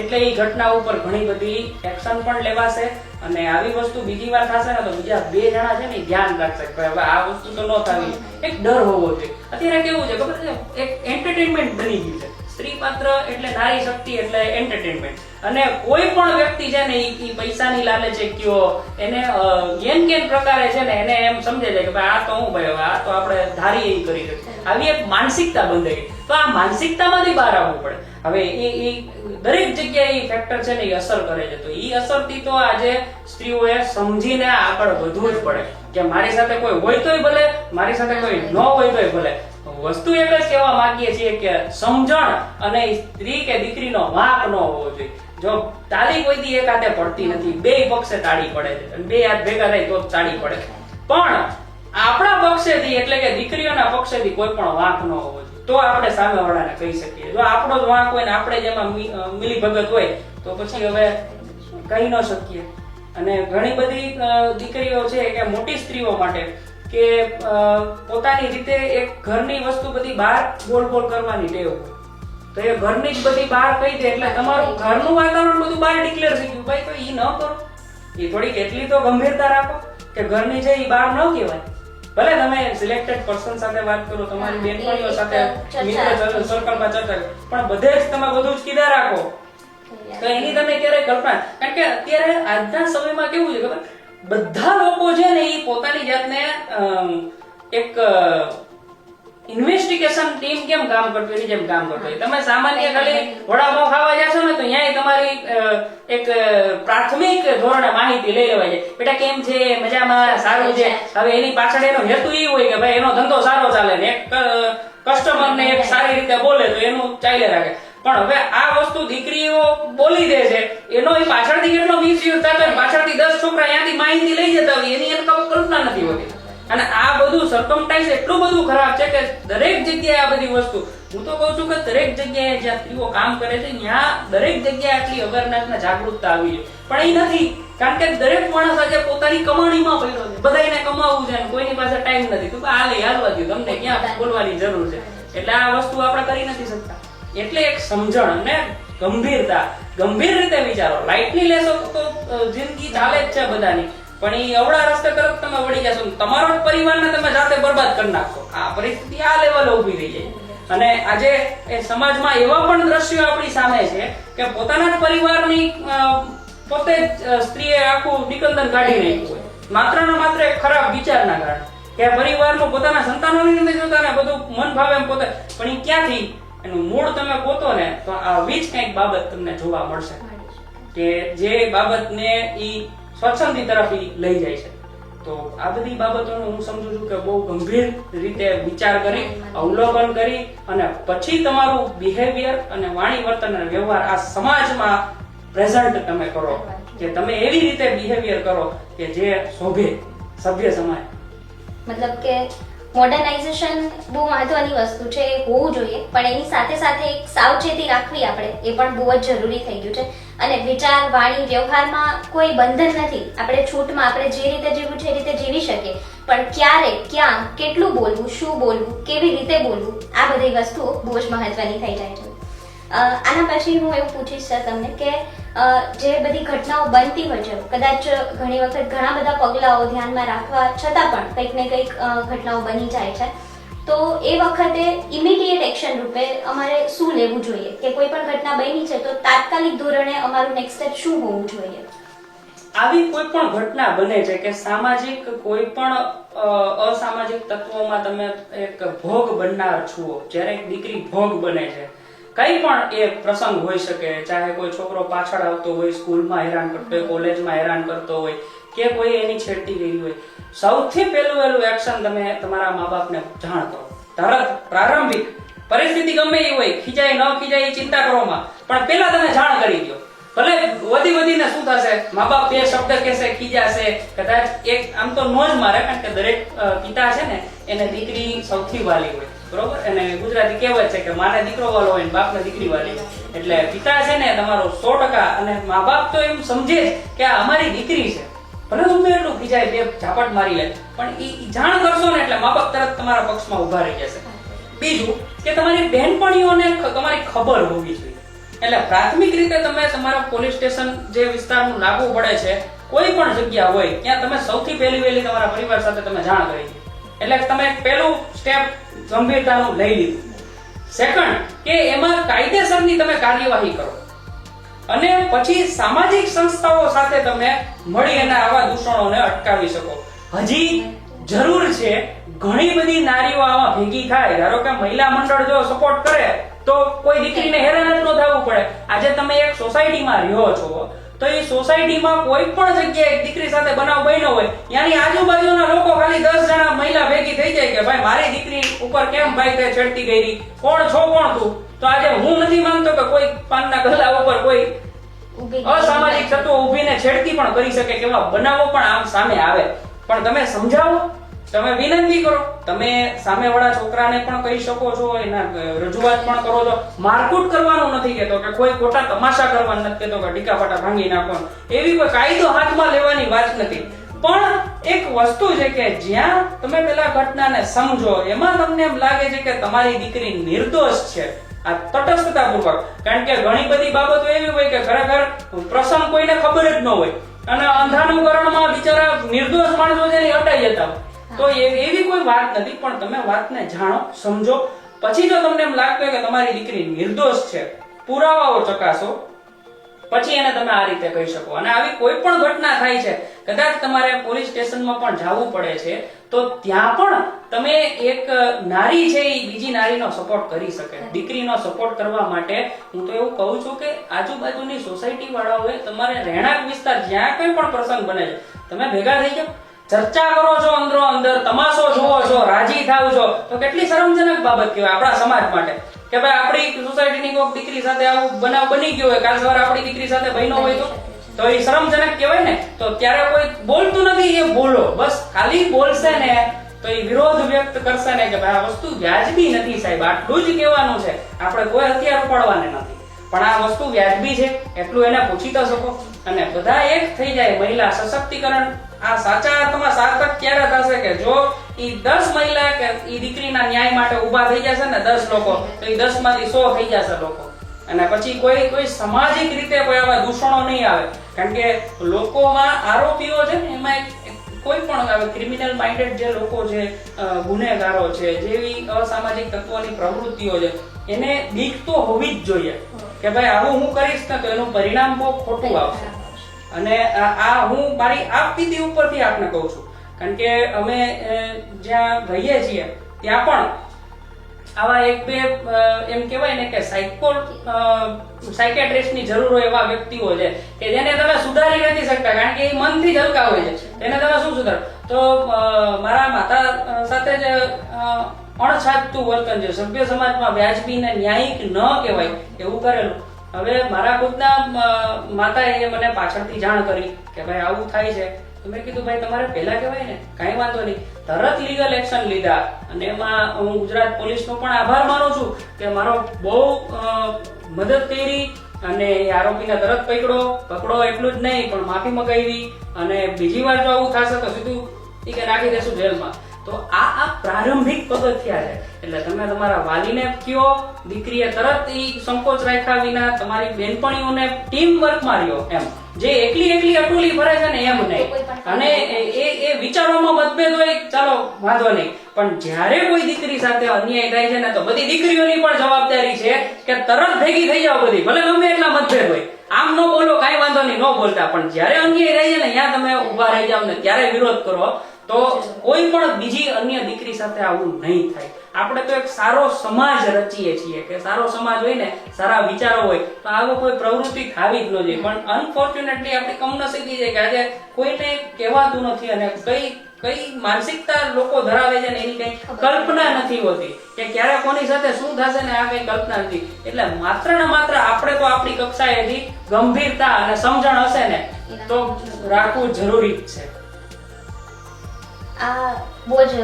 એટલે એ ઘટના ઉપર ઘણી બધી એક્શન પણ લેવાશે. અને આવી વસ્તુ બીજી વાર થશે ને તો બીજા બે જણા છે ને ધ્યાન રાખશે કે હવે આ વસ્તુ તો ન થવી. એક ડર હોવો જોઈએ. અત્યારે કેવું છે ખબર છે, એક એન્ટરટેનમેન્ટ બની ગયું છે. સ્ત્રી પાત્ર એટલે નારી શક્તિ એટલે એન્ટરટેનમેન્ટ. અને કોઈ પણ વ્યક્તિ છે ને એ પૈસાની લાલચે કયો એને કેન પ્રકારે છે ને એને એમ સમજે છે કે ભાઈ આ તો હું ભાઈ આ તો આપણે ધારી એ કરી શકીએ. આવી એક માનસિકતા બંધાઈ ગઈ. તો આ માનસિકતામાંથી બહાર આવવું પડે. હવે એ દરેક જગ્યાએ એ ફેક્ટર છે ને એ અસર કરે છે. તો એ અસરથી તો આજે સ્ત્રીઓએ સમજીને આગળ વધવું જ પડે કે મારી સાથે કોઈ હોય તોય ભલે, મારી સાથે કોઈ ન હોય તોય ભલે. વસ્તુ એક જ કહેવા માંગીએ છીએ કે સમજણ અને સ્ત્રી કે દીકરીનો વાંક ન હોવો જોઈએ. જો તાળી કોઈ દી એક હાથે પડતી નથી, બે પક્ષે તાળી પડે છે અને બે હાથ ભેગા થાય તો તાળી પડે. પણ આપણા પક્ષેથી એટલે કે દીકરીઓના પક્ષેથી કોઈ પણ વાંક ન હોવો જોઈએ. તો આપણે સામેવાળાને કહી શકીએ. જો આપણો જ વાંક હોય ને આપણે જેમાં મિલી ભગત હોય તો પછી હવે કહી ન શકીએ. અને ઘણી બધી દીકરીઓ છે કે મોટી સ્ત્રીઓ માટે કે પોતાની રીતે એક ઘરની વસ્તુ બધી બહાર બોલ કરવાની ટેવ હોય તો એ ઘરની જ બધી બહાર કહી દે એટલે તમારું ઘરનું વાતાવરણ બધું બહાર ડિક્લેર થઈ ગયું. ભાઈ તો એ ન કરો. એ થોડીક એટલી તો ગંભીરતા રાખો કે ઘરની છે એ બહાર ન કહેવાય. ભલે તમે સિલેક્ટેડ પર્સન સાથે વાત કરો, તમારી બેનપણીઓ સાથે મિત્ર સર્કલમાં ચર્ચા કરો, પણ બધે જ તમે બધું જ કીધા રાખો તો એની તમે ક્યારેય કલ્પના. કારણ કે અત્યારે આજના સમયમાં કેવું છે ખબર, બધા લોકો છે ને એ પોતાની જાતને એક ઇન્વેસ્ટિગેશન ટીમ કેમ કામ કરતી હોય જેમ કામ કરતો હોય. તમે સામાન્ય ખાલી વડાપાવ ખાવા જશો ને તો ત્યાં તમારી એક પ્રાથમિક ધોરણે માહિતી લઈ લેવાય છે. બેટા કેમ છે, મજામાં, સારું છે. હવે એની પાછળ એનો હેતુ એ હોય કે ભાઈ એનો ધંધો સારો ચાલે ને એક કસ્ટમરને એક સારી રીતે બોલે તો એનું ચાલે રાખે. પણ હવે આ વસ્તુ દીકરીઓ બોલી દે છે એનો એ પાછળથી કેટલો મિસયુઝ થતો હોય, પાછળથી 10 છોકરા ત્યાંથી માહિતી લઈ જતા હોય એની એને કલ્પના નથી હોતી. અને આ બધું સરકમટાઇઝ એટલું બધું ખરાબ છે કે દરેક જગ્યાએ આ બધી વસ્તુ, હું તો કહું છું કે દરેક જગ્યાએ જ્યાં સ્ત્રીઓ કામ કરે છે ત્યાં દરેક જગ્યાએ આટલી અવેરનેસ ને જાગૃતતા આવી છે. પણ એ નથી, કારણ કે દરેક માણસ આજે પોતાની કમાણીમાં પડ્યો છે. બધાને કમાવું છે, કોઈની પાસે ટાઈમ નથી. તો હાલવા દો, તમને ક્યાં બોલવાની જરૂર છે. એટલે આ વસ્તુ આપણે કરી નથી શકતા. એટલે એક સમજણ અને ગંભીર રીતે વિચારો. લાઇટલી લેશો તો જિંદગી ચાલે જ છે બધાની, પણ એ અવળા રસ્તે તરફ તમે વળી જશો, તમારો જ પરિવારને તમે જાતે બરબાદ કરી નાખશો. આ પરિસ્થિતિ આ લેવલે ઊભી થઈ જાય. અને આજે એ સમાજમાં એવા પણ દ્રશ્યો આપણી સામે છે કે પોતાના જ પરિવારની પોતે જ સ્ત્રીએ આખું નિકંદન કાઢી નાખ્યું હોય માત્ર ને માત્ર એક ખરાબ વિચારના કારણે કે પરિવારનું પોતાના સંતાનોની નથી જોતા ને બધું મન ભાવે એમ પોતે. પણ એ ક્યાંથી એનું મૂળ તમે ગોતો ને તો આવી જ કંઈક બાબત તમને જોવા મળશે કે જે બાબતને ઈ સ્વચ્છંદી તરફ લઈ જાય છે. તો આ બધી બાબતોનો હું સમજુ છું કે બહુ ગંભીર રીતે વિચાર કરી, અવલોકન કરી અને પછી તમારું બિહેવિયર અને વાણી વર્તન અને વ્યવહાર આ સમાજમાં પ્રેઝન્ટ તમે કરો, કે તમે એવી રીતે બિહેવિયર કરો કે જે શોભે સભ્ય સમાજ. મતલબ કે મોડર્નાઇઝેશન બહુ મહત્વની વસ્તુ છે, એ હોવું જોઈએ, પણ એની સાથે સાથે એક સાવચેતી રાખવી આપણે એ પણ બહુ જ જરૂરી થઈ ગયું છે. અને વિચાર, વાણી, વ્યવહારમાં કોઈ બંધન નથી. આપણે છૂટમાં આપણે જે રીતે જીવવું છે એ રીતે જીવી શકીએ, પણ ક્યારે, ક્યાં, કેટલું બોલવું, શું બોલવું, કેવી રીતે બોલવું, આ બધી વસ્તુઓ બહુ જ મહત્વની થઈ જાય છે. આના પછી હું એવું પૂછીશ તમને કે જે બધી ઘટનાઓ બનતી હોય છે, કદાચ ઘણી વખત ઘણા બધા પગલાઓ ધ્યાનમાં રાખવા છતાં પણ કંઈક ને કંઈક ઘટનાઓ બની જાય છે, તો એ વખતે ઇમિડિયેટ એક્શન રૂપે અમારે શું લેવું જોઈએ? કે કોઈ પણ ઘટના બની છે તો તાત્કાલિક ધોરણે અમારું નેક્સ્ટ સ્ટેપ શું હોવું જોઈએ? આવી કોઈ પણ ઘટના બને છે કે સામાજિક કોઈ પણ અસામાજિક તત્વોમાં તમે એક ભોગ બનનાર છો, જ્યારે એક દીકરી ભોગ બને છે, કઈ પણ એ પ્રસંગ હોઈ શકે, ચાહે કોઈ છોકરો પાછળ આવતો હોય, સ્કૂલમાં હેરાન કરતો હોય, કોલેજમાં હેરાન કરતો હોય, કે કોઈ એની છેડતી ગઈ હોય, સૌથી પહેલું એક્શન તમે તમારા મા બાપને જાણ કરો. તરત પ્રારંભિક પરિસ્થિતિ ગમે એ હોય, ખીજાય ન ખીજાય એ ચિંતા કરવામાં, પણ પહેલા તમે જાણ કરી દો. ભલે વધીને શું થશે, મા બાપ બે શબ્દ કહેશે, ખીજાશે, કદાચ એક આમ તો નો જ મારે, કારણ કે દરેક પિતા છે ને એને દીકરી સૌથી વાલી હોય, બરોબર. અને ગુજરાતી કહેવત છે કે માને દીકરો વાલો હોય ને બાપને દીકરી વાલી. એટલે પિતા છે ને તમારો 100%, અને મા બાપ તો એમ સમજે કે આ અમારી દીકરી છે, ભલે હું એટલું ખીજાય, બે ઝાપટ મારી લે, પણ એ જાણ કરશો ને એટલે મા બાપ તરત તમારા પક્ષમાં ઉભા રહી જશે. બીજું કે તમારી બહેનપણીઓને તમારી ખબર હોવી જોઈએ. એટલે પ્રાથમિક રીતે તમે તમારા પોલીસ સ્ટેશન જે વિસ્તારનું લાગુ પડે છે, કોઈ પણ જગ્યા હોય ત્યાં તમે સૌથી પહેલી તમારા પરિવાર સાથે તમે જાણ કરી છે. એટલે તમે પહેલું સ્ટેપ ગંભીરતાનું લઈ લીધું. સેકન્ડ કે એમાં કાયદેસરની તમે કાર્યવાહી કરો, અને પછી સામાજિક સંસ્થાઓ સાથે તમે મળી અને આવા દૂષણોને અટકાવી શકો. હજી જરૂર છે, ઘણી બધી નારીઓ આમાં ભેગી થાય. ધારો કે મહિલા મંડળ જો સપોર્ટ કરે તો કોઈ દીકરીને હેરાન જ ન થવું પડે. આજે તમે એક સોસાયટીમાં રહ્યો છો, તો એ સોસાયટીમાં કોઈ પણ જગ્યાએ એક દીકરી સાથે બનાવ બન્યો હોય, ત્યાંની આજુબાજુના લોકો ખાલી 10 જણા મહિલા ભેગી થઈ જાય કે ભાઈ મારી દીકરી ઉપર કેમ ભાઈ તે છેડતી ગઈ, કોણ છો, કોણ તું? તો આજે હું નથી માનતો કે કોઈ પાનના ગલ્લા ઉપર કોઈ અસામાજિક તત્વો ઊભીને છેડતી પણ કરી શકે, કેવા બનાવો પણ આમ સામે આવે. પણ તમે સમજાવો, તમે વિનંતી કરો, તમે સામેવાળા છોકરાને પણ કહી શકો છો, એના રજૂઆત પણ કરો છો. મારકૂટ કરવાનું નથી કહેતો, કે કોઈ ખોટા તમાશા કરવાનું નથી કહેતો, કે ટીકાપાટા ભાંગી નાખવાનું, એવી કોઈ કાયદો હાથમાં લેવાની વાત નથી. પણ એક વસ્તુ છે કે જ્યાં તમે પેલા ઘટનાને સમજો, એમાં તમને એમ લાગે છે કે તમારી દીકરી નિર્દોષ છે, આ તટસ્થતાપૂર્વક, કારણ કે ઘણી બધી બાબતો એવી હોય કે ખરેખર પ્રસંગ કોઈને ખબર જ ન હોય, અને અંધાનુકરણમાં બિચારા નિર્દોષ માણસો છે એ અટાઈ જતા હોય. તો એવી કોઈ વાત નથી, પણ તમે વાતને જાણો, સમજો, પછી જો તમને એમ લાગતું હોય કે તમારી દીકરી નિર્દોષ છે, પુરાવાઓ ચકાસો, પછી એને તમે આ રીતે કહી શકો. અને આવી કોઈ પણ ઘટના થાય છે, કદાચ તમારે પોલીસ સ્ટેશનમાં પણ જવું પડે છે, તો ત્યાં પણ તમે એક નારી છે એ બીજી નારીનો સપોર્ટ કરી શકે. દીકરીનો સપોર્ટ કરવા માટે હું તો એવું કહું છું કે આજુબાજુની સોસાયટી વાળાઓએ તમારે રહેણાંક વિસ્તાર જ્યાં કોઈ પણ પ્રસંગ બને છે, તમે ભેગા થઈ જાઓ, ચર્ચા કરો છો, અંદરો અંદર તમાશો જોવો છો, રાજી થાવ છો, તો કેટલી શરમજનક બાબત કહેવાય આપણા સમાજ માટે કે ભાઈ આપણી સોસાયટીની કોઈ દીકરી સાથે આવું બનાવ બની ગયો હોય, કાલ સવારે આપણી દીકરી સાથે બન્યો હોય તો એ શરમજનક કહેવાય ને. તો ત્યારે કોઈ બોલતું નથી, એ બોલો, બસ ખાલી બોલશે ને તો એ વિરોધ વ્યક્ત કરશે ને કે ભાઈ આ વસ્તુ વ્યાજબી નથી સાહેબ, આટલું જ કહેવાનું છે, આપણે કોઈ હથિયાર ઉપાડવાને નથી, પણ આ વસ્તુ વ્યાજબી છે એટલું એને પૂછી તો શકો. અને બધા એક થઈ જાય, મહિલા સશક્તિકરણ આ સાચા અર્થમાં સાર્થક ક્યારે થશે કે જો ઈ 10 મહિલા કે ઈ દીકરીના ન્યાય માટે ઊભા થઈ જશે ને 10 લોકો, તો ઈ 10 માંથી 100 થઈ જશે લોકો. અને પછી કોઈ સામાજિક રીતે કોઈ આવા દૂષણો નહીં આવે, કારણ કે લોકોમાં આરોપીઓ છે ને એમાં કોઈ પણ આવે ક્રિમિનલ માઇન્ડેડ જે લોકો છે, ગુનેગારો છે, જેવી અસામાજિક તત્વોની પ્રવૃત્તિઓ છે, એને બીક તો હોવી જ જોઈએ કે ભાઈ આવું હું કરીશ ને તો એનું પરિણામ બહુ ખોટું આવશે. અને આ હું મારી આપવીતી ઉપરથી આપને કહું છું, કારણ કે અમે જ્યાં રહીએ છીએ ત્યાં પણ આવા એક બે એમ કહેવાય ને કે સાયકેટ્રિસ્ટની જરૂર હોય એવા વ્યક્તિઓ છે કે જેને તમે સુધારી નથી શકતા, કારણ કે એ મનથી જ હલકા હોય છે, તેને તમે શું સુધારો. તો મારા માતા સાથે જ અણછાજતું વર્તન છે, સભ્ય સમાજમાં વ્યાજબી ને ન્યાયિક ન કહેવાય એવું કરેલું. હવે મારા ખુદના માતાએ મને પાછળથી જાણ કરી કે ભાઈ આવું થાય છે. તો મેં કીધું ભાઈ તમારે પહેલા કહેવાય ને, કાંઈ વાંધો નહીં. તરત લીગલ એક્શન લીધા અને એમાં હું ગુજરાત પોલીસનો પણ આભાર માનું છું કે મારો બહુ મદદ કરી અને આરોપીને તરત પકડો એટલું જ નહીં પણ માફી મંગાવી અને બીજી વાર જો આવું થશે તો સીધું ઈ કે નાખી દેશું જેલમાં. તો આ પ્રારંભિક પગથિયા છે. એટલે તમે તમારા વાલીને કયો, દીકરીએ તરત ઈ સંકોચ રાખ્યા વિના તમારી બેનપણીઓને ટીમ વર્કમાં રહ્યો, એમ જે એકલી અટુલી ભરે છે ને એમ નહીં. અને એ વિચારોમાં મતભેદ હોય, ચાલો વાંધો નહીં, પણ જ્યારે કોઈ દીકરી સાથે અન્યાય થાય છે ને તો બધી દીકરીઓની પણ જવાબદારી છે કે તરત ભેગી થઈ જાવ બધી, ભલે ગમે એટલા મતભેદ હોય. આમ ન બોલો, કાંઈ વાંધો નહીં, ન બોલતા, પણ જ્યારે અન્યાય થાય છે ને ત્યાં તમે ઉભા રહી જાવ ને ત્યારે વિરોધ કરો, તો કોઈ પણ બીજી અન્ય દીકરી સાથે આવું નહીં થાય. આપણે તો એક સારો સમાજ રચીએ છીએ કે સારો સમાજ હોય ને, સારા વિચારો હોય તો આવો કોઈ પ્રવૃત્તિ થાવી જ ન જોઈએ. પણ અનફોર્ચ્યુનેટલી આપણી કમનસીબી છે કે આજે કોઈને કહેવાતું નથી અને કઈ માનસિકતા લોકો ધરાવે છે ને એની કઈ કલ્પના નથી હોતી કે ક્યારે કોની સાથે શું થશે ને આ કઈ કલ્પના નથી. એટલે માત્ર ને માત્ર આપણે તો આપણી કક્ષાએથી ગંભીરતા અને સમજણ હશે ને તો રાખવું જરૂરી જ છે. આ બહુ જ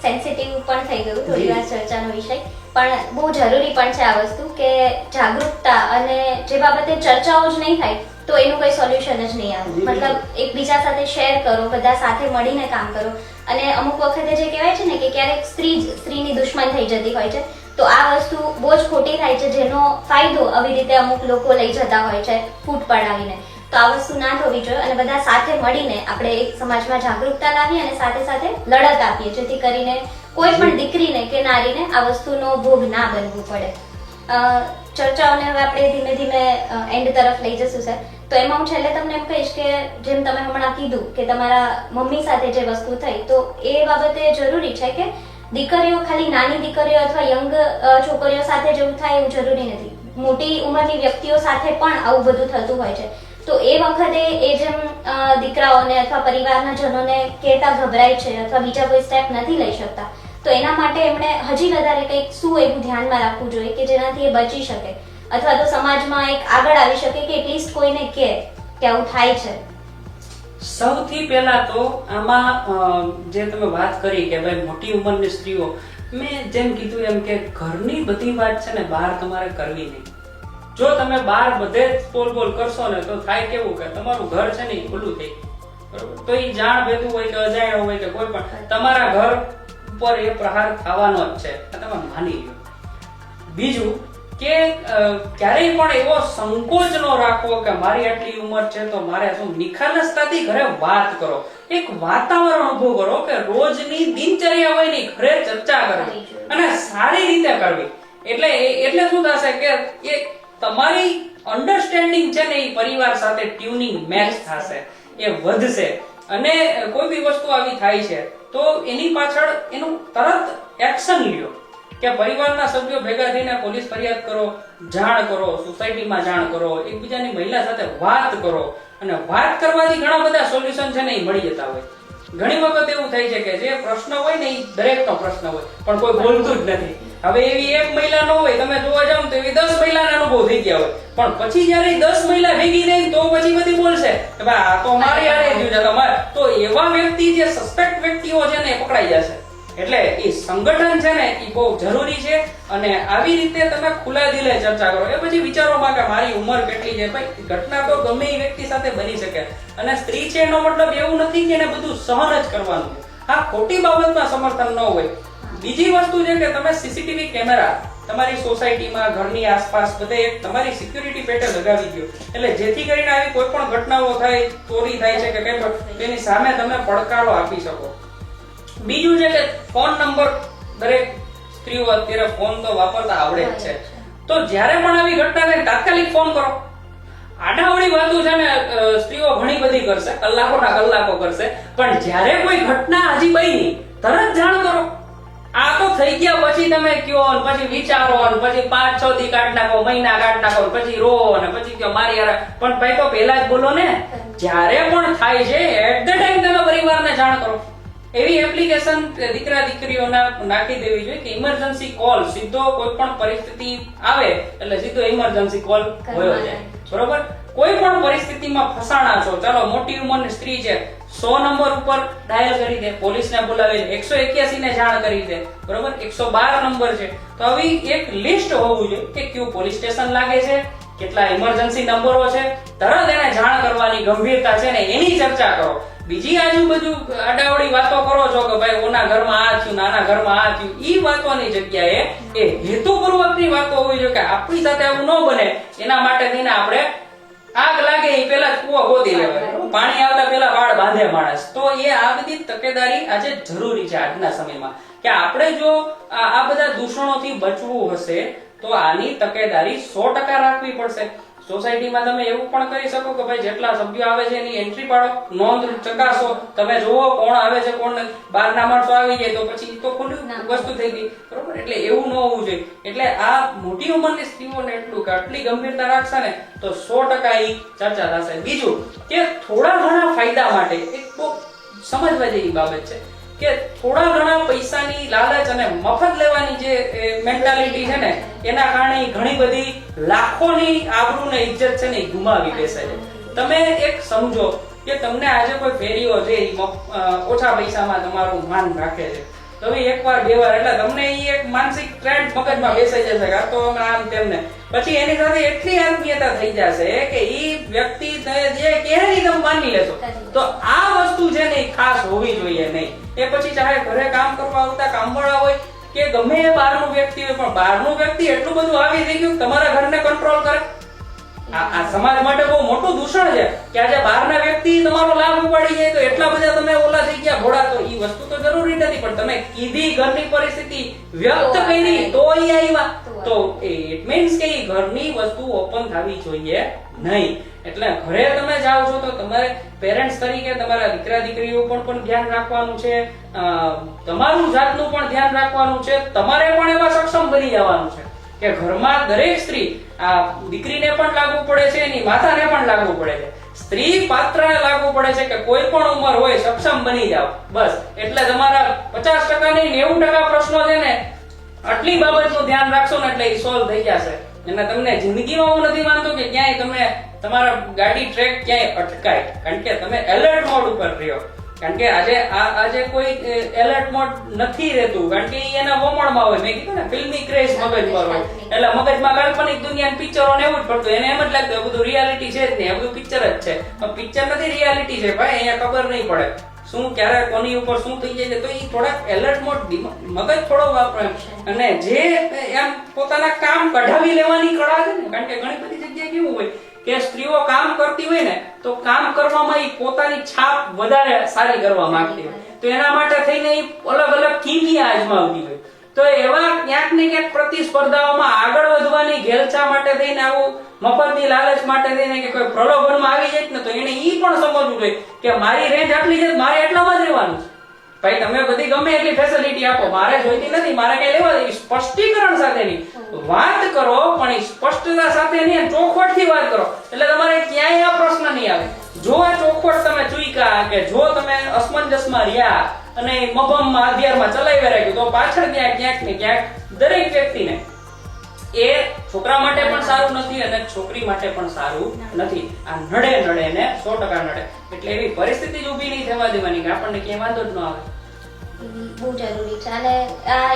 સેન્સિટિવ પણ થઈ ગયું થોડી વાર ચર્ચાનો વિષય, પણ બહુ જરૂરી પણ છે આ વસ્તુ કે જાગૃતતા અને જે બાબતે ચર્ચાઓ જ નહીં થાય તો એનું કોઈ સોલ્યુશન જ નહીં આવે. મતલબ એકબીજા સાથે શેર કરો, બધા સાથે મળીને કામ કરો. અને અમુક વખતે જે કહેવાય છે ને કે ક્યારેક સ્ત્રીની દુશ્મન થઈ જતી હોય છે, તો આ વસ્તુ બહુ જ ખોટી થાય છે, જેનો ફાયદો આવી રીતે અમુક લોકો લઈ જતા હોય છે ફૂટ પડાવીને. તો આ વસ્તુ ના થવી જોઈએ અને બધા સાથે મળીને આપણે એક સમાજમાં જાગૃતતા લાવીએ અને સાથે સાથે લડત આપીએ, જેથી કરીને કોઈ પણ દીકરીને કે નારીને આ વસ્તુનો ભોગ ના બનવું પડે. ચર્ચાઓને હવે આપણે ધીમે ધીમે એન્ડ તરફ લઈ જશું સર. તો એમાં હું છેલ્લે તમને એમ કહીશ કે જેમ તમે હમણાં કીધું કે તમારા મમ્મી સાથે જે વસ્તુ થઈ, તો એ બાબતે જરૂરી છે કે દીકરીઓ ખાલી નાની દીકરીઓ અથવા યંગ છોકરીઓ સાથે જેવું થાય એવું જરૂરી નથી. મોટી ઉંમરની વ્યક્તિઓ સાથે પણ આવું બધું થતું હોય છે. તો એ વખતે એ જેમ દીકરાઓને અથવા પરિવારના જનોને કહેતા ગભરાય છે અથવા બીજા કોઈ સ્ટેપ નથી લઈ શકતા, તો એના માટે એમણે હજી વધારે કંઈક શું એવું ધ્યાનમાં રાખવું જોઈએ કે જેનાથી એ બચી શકે અથવા તો સમાજમાં એક આગળ આવી શકે કે એટલીસ્ટ કોઈને કહે કે આવું થાય છે. સૌથી પહેલા તો આમાં જે તમે વાત કરી કે ભાઈ મોટી ઉંમરની સ્ત્રીઓ, મેં જેમ કીધું એમ કે ઘરની બધી વાત છે ને બહાર તમારે કરવી નહીં. જો તમે બહાર બધે જ બોલ કરશો ને તો થાય કેવું કે તમારું ઘર છે ને ખુલ્લું થઈ બરોબર, તો એ જાણ ભેગું હોય કે અજાણ્યો હોય કે કોઈ પણ તમારા ઘર ઉપર એ પ્રહાર થવાનો જ છે, તમે માની લો. બીજું કે ક્યારેય પણ એવો સંકોચ ન રાખવો કે મારી આટલી ઉંમર છે તો મારે શું, નિખાલસતાથી ઘરે વાત કરો, એક વાતાવરણ ઊભું કરો કે રોજની દિનચર્યા હોય ની ઘરે ચર્ચા કરવી અને સારી રીતે કરવી. એટલે શું થશે કે એ તમારી અન્ડરસ્ટેન્ડિંગ છે ને એ પરિવાર સાથે ટ્યુનિંગ મેચ થશે, એ વધશે. અને કોઈ બી વસ્તુ આવી થાય છે તો એની પાછળ એનું તરત એક્શન લ્યો કે પરિવારના સભ્યો ભેગા થઈને પોલીસ ફરિયાદ કરો, જાણ કરો, સોસાયટીમાં જાણ કરો, એકબીજાની મહિલા સાથે વાત કરો. અને વાત કરવાથી ઘણા બધા સોલ્યુશન છે ને એ મળી જતા હોય. ઘણી વખત એવું થાય છે કે જે પ્રશ્ન હોય ને એ દરેકનો પ્રશ્ન હોય પણ કોઈ બોલતું જ નથી. હવે એવી એક મહિલા ન હોય, તમે જોવા જાવ તો એવી 10 મહિલાના અનુભવ થઈ ગયા હોય, પણ પછી જયારે 10 મહિલા ભેગી રહી તો પછી બધી બોલશે કે ભાઈ આ તો મારી આરે થયું છે તમારે, તો એવા વ્યક્તિ જે સસ્પેક્ટ વ્યક્તિઓ છે ને એ પકડાઈ જશે. એટલે એ સંગઠન છે ને એ બહુ જરૂરી છે અને આવી રીતે તમે ખુલ્લા દિલે ચર્ચા કરો. એ પછી વિચારોમાં કે મારી ઉંમર કેટલી છે, ભાઈ ઘટના તો ગમે એ વ્યક્તિ સાથે બની શકે અને સ્ત્રી છે એનો મતલબ એવું નથી કે એને બધું સહન જ કરવાનું છે. હા, ખોટી બાબતમાં સમર્થન ન હોય. બીજી વસ્તુ છે કે તમે સીસીટીવી કેમેરા તમારી સોસાયટીમાં, ઘરની આસપાસ બધે તમારી સિક્યુરિટી પેટે લગાવી દો, એટલે જેથી કરીને આવી કોઈ પણ ઘટનાઓ થાય, ચોરી થાય છે કે કંઈ પણ, તેની સામે તમે પડકારો આપી શકો. બીજું છે કે ફોન નંબર, દરેક સ્ત્રીઓ અત્યારે ફોન તો વાપરતા આવડે જ છે, તો જ્યારે પણ આવી ઘટના થાય તાત્કાલિક ફોન કરો. આડાવડી વાતો છે ને સ્ત્રીઓ ઘણી બધી કરશે, કલાકોના કલાકો કરશે, પણ જ્યારે કોઈ ઘટના હજી બની તરત જાણ કરો. આ તો થઈ ગયા પછી તમે કયો ને પછી વિચારો ને પછી 5-6 દી કાઢ નાખો, મહિના કાઢ નાખો ને પછી રો ને પછી કયો મારી યાર, પણ ભાઈ તો પહેલા જ બોલો ને. જ્યારે પણ થાય છે એટ ધ ટાઈમ તમે પરિવારને જાણ કરો. એવી એપ્લિકેશન દીકરા દીકરીઓના નાખી દેવી જોઈએ કે ઇમરજન્સી કોલ, સીધો કોઈ પણ પરિસ્થિતિ આવે એટલે સીધો ઇમરજન્સી કોલ હોયો જાય. બરોબર? કોઈ પણ પરિસ્થિતિમાં ફસાણા છો, ચાલો મોટી ઉંમરની સ્ત્રી છે, 100 નંબર ઉપર ડાયલ કરી દે, પોલીસને બોલાવી દે, 181 ને જાણ કરી દે. બરોબર? 112 નંબર છે. તો આવી એક લિસ્ટ હોવું જોઈએ કે કયું પોલીસ સ્ટેશન લાગે છે, કેટલા ઇમરજન્સી નંબરો છે, તરત એને જાણ કરવાની ગંભીરતા છે ને એની ચર્ચા કરો. બીજી આજુબાજુ આડાવડી વાતો કરો છો કે ભાઈ ઓના ઘરમાં આ થયું, નાના ઘરમાં આ થયું, ઈ વાતોની જગ્યાએ એ હેતુપૂર્વકની વાતો હોવી જોઈએ કે આપણી સાથે આવું ન બને એના માટે થઈને આપણે આગ લાગે એ પેલા કૂવો ગોતી લેવાય, પાણી આવતા પેલા વાળ બાંધે માણસ. તો એ આ બધી તકેદારી આજે જરૂરી છે આજના સમયમાં કે આપણે જો આ બધા દૂષણોથી બચવું હશે તો આની તકેદારી 100% રાખવી પડશે. સોસાયટીમાં તમે એવું પણ કરી શકો કે ભાઈ જેટલા સભ્યો આવે છે એની એન્ટ્રી પાડો, નોંધ ચકાસો, તમે જોવો કોણ આવે છે કોણ નથી. બહારના માણસો આવી જાય તો પછી તો ખુલ્લી વસ્તુ થઈ ગઈ. બરોબર? એટલે એવું ન હોવું જોઈએ. એટલે આ મોટી ઉંમરની સ્ત્રીઓને એટલું કે આટલી ગંભીરતા રાખશે ને તો 100% ઈ ચર્ચા થશે. બીજું કે થોડા ઘણા ફાયદા માટે એક બહુ સમજવા જેવી બાબત છે કે થોડા ઘણા પૈસાની લાલચ અને મફત લેવાની જે મેન્ટાલિટી છે ને એના કારણે ઘણી બધી લાખોની આબરૂ ને ઇજ્જત છે ને ગુમાવી બેસે છે. તમે એક સમજો કે તમને આજે કોઈ ફેરીઓ છે ઓછા પૈસામાં તમારું માન રાખે છે, તો એકવાર બે વાર એટલે તમને એક માનસિક ટ્રેન્ડ મગજમાં બેસાઈ જશે કે આ તો આમ તેમને, પછી એની સાથે એટલી આત્મીયતા થઈ જશે કે ઈ વ્યક્તિ જે કહે તમે માની લેશો. તો આ વસ્તુ છે ને ખાસ હોવી જોઈએ નહીં. એ પછી ચાહે ઘરે કામ કરવા આવતા કામવાળા હોય કે ગમે એ બહારનું વ્યક્તિ હોય, પણ બહારનું વ્યક્તિ એટલું બધું આવી થઈ ગયું તમારા ઘરને કંટ્રોલ કરે. આ સમાજ માટે બહુ મોટું દૂષણ છે કે આજે બહારના વ્યક્તિ તમારો લાભ ઉપાડી જાય તો એટલા બધા તમે ઓલા થઈ ગયા ભોળા. તો ઈ વસ્તુ તો જરૂરી નથી, પણ તમે કીધી ઘરની પરિસ્થિતિ વ્યક્ત કરી તો ઈ આવ્યા, તો ઇટ મીન્સ કે ઈ ઘરની વસ્તુ ઓપન થવી જોઈએ નહીં. એટલે ઘરે તમે જાઓ છો તો તમારે પેરેન્ટ્સ તરીકે તમારા દીકરા દીકરીઓ પણ ધ્યાન રાખવાનું છે, તમારું જાતનું પણ ધ્યાન રાખવાનું છે, તમારે પણ એવા સક્ષમ બની જવાનું છે કે ઘરમાં દરેક સ્ત્રી, આ દીકરીને પણ લાગુ પડે છે, એની માતાને પણ લાગુ પડે છે, સ્ત્રી પાત્રને લાગુ પડે છે કે કોઈ પણ ઉંમર હોય સક્ષમ બની જાવ. બસ એટલે તમારા 50% નહીં 90% પ્રશ્નો છે ને આટલી બાબતનું ધ્યાન રાખશો ને એટલે એ સોલ્વ થઈ જશે. અને તમને જિંદગીમાં હું નથી માનતો કે ક્યાંય તમે તમારા ગાડી ટ્રેક ક્યાંય અટકાય, કારણ કે તમે એલર્ટ મોડ ઉપર રહ્યો. કારણ કે આજે કોઈ એલર્ટ મોડ નથી રહેતું, કારણ કે એના વમણમાં હોય. મેં કીધું ને ફિલ્મી ક્રેઝ મગજમાં હોય, એટલે મગજમાં કાલ્પનિક દુનિયા પિક્ચરો ને એવું જ પડતું, એને એમ જ લાગતું બધું રિયાલિટી છે જ નહીં, આ બધું પિક્ચર જ છે. પિક્ચર નથી, રિયાલિટી છે ભાઈ. અહીંયા ખબર નહીં પડે શું ક્યારે કોની ઉપર શું થઈ જાય છે. તો એ થોડાક એલર્ટ મોડ મગજ થોડો વાપરે અને જે એમ પોતાના કામ કઢાવી લેવાની કળા છે ને, કારણ કે ઘણી બધી જગ્યાએ કેવું હોય કે સ્ત્રીઓ કામ કરતી હોય ને તો કામ કરવામાં ઈ પોતાની છાપ વધારે સારી કરવા માંગતી હોય, તો એના માટે થઈને ઈ અલગ અલગ કિમિયા અજમાવતી હોય. તો એવા ક્યાંક ને ક્યાંક પ્રતિસ્પર્ધાઓમાં આગળ વધવાની ઘેલછા માટે થઈને આવું મફતની લાલચ માટે થઈને કે કોઈ પ્રલોભનમાં આવી જાય ને તો એને ઈ પણ સમજવું જોઈએ કે મારી રેન્જ આટલી છે, મારે એટલામાં જ રહેવાનું છે. ભાઈ તમે બધી ગમે એટલી ફેસિલિટી આપો, મારે જોઈતી નથી, મારે કઈ લેવા દે. સ્પષ્ટીકરણ સાથેની વાત કરો, પણ એ સ્પષ્ટતા સાથેની અને ચોખવટથી વાત કરો, એટલે તમારે ક્યાંય આ પ્રશ્ન નહીં આવે. જો આ ચોખવટ તમે ચૂક્યા કે જો તમે અસમંજસમાં રહ્યા અને મબમમાં અધ્યારમાં ચલાવી રાખ્યું તો પાછળ ક્યાંક ને ક્યાંક દરેક વ્યક્તિને એ છોકરા માટે પણ સારું નથી અને છોકરી માટે પણ સારું નથી. આ નડે ને 100% નડે. એટલે એવી પરિસ્થિતિ જ ઊભી નહીં થવા દેવાની કે આપણને ક્યાંય વાંધો જ ન આવે. બહુ જરૂરી છે. અને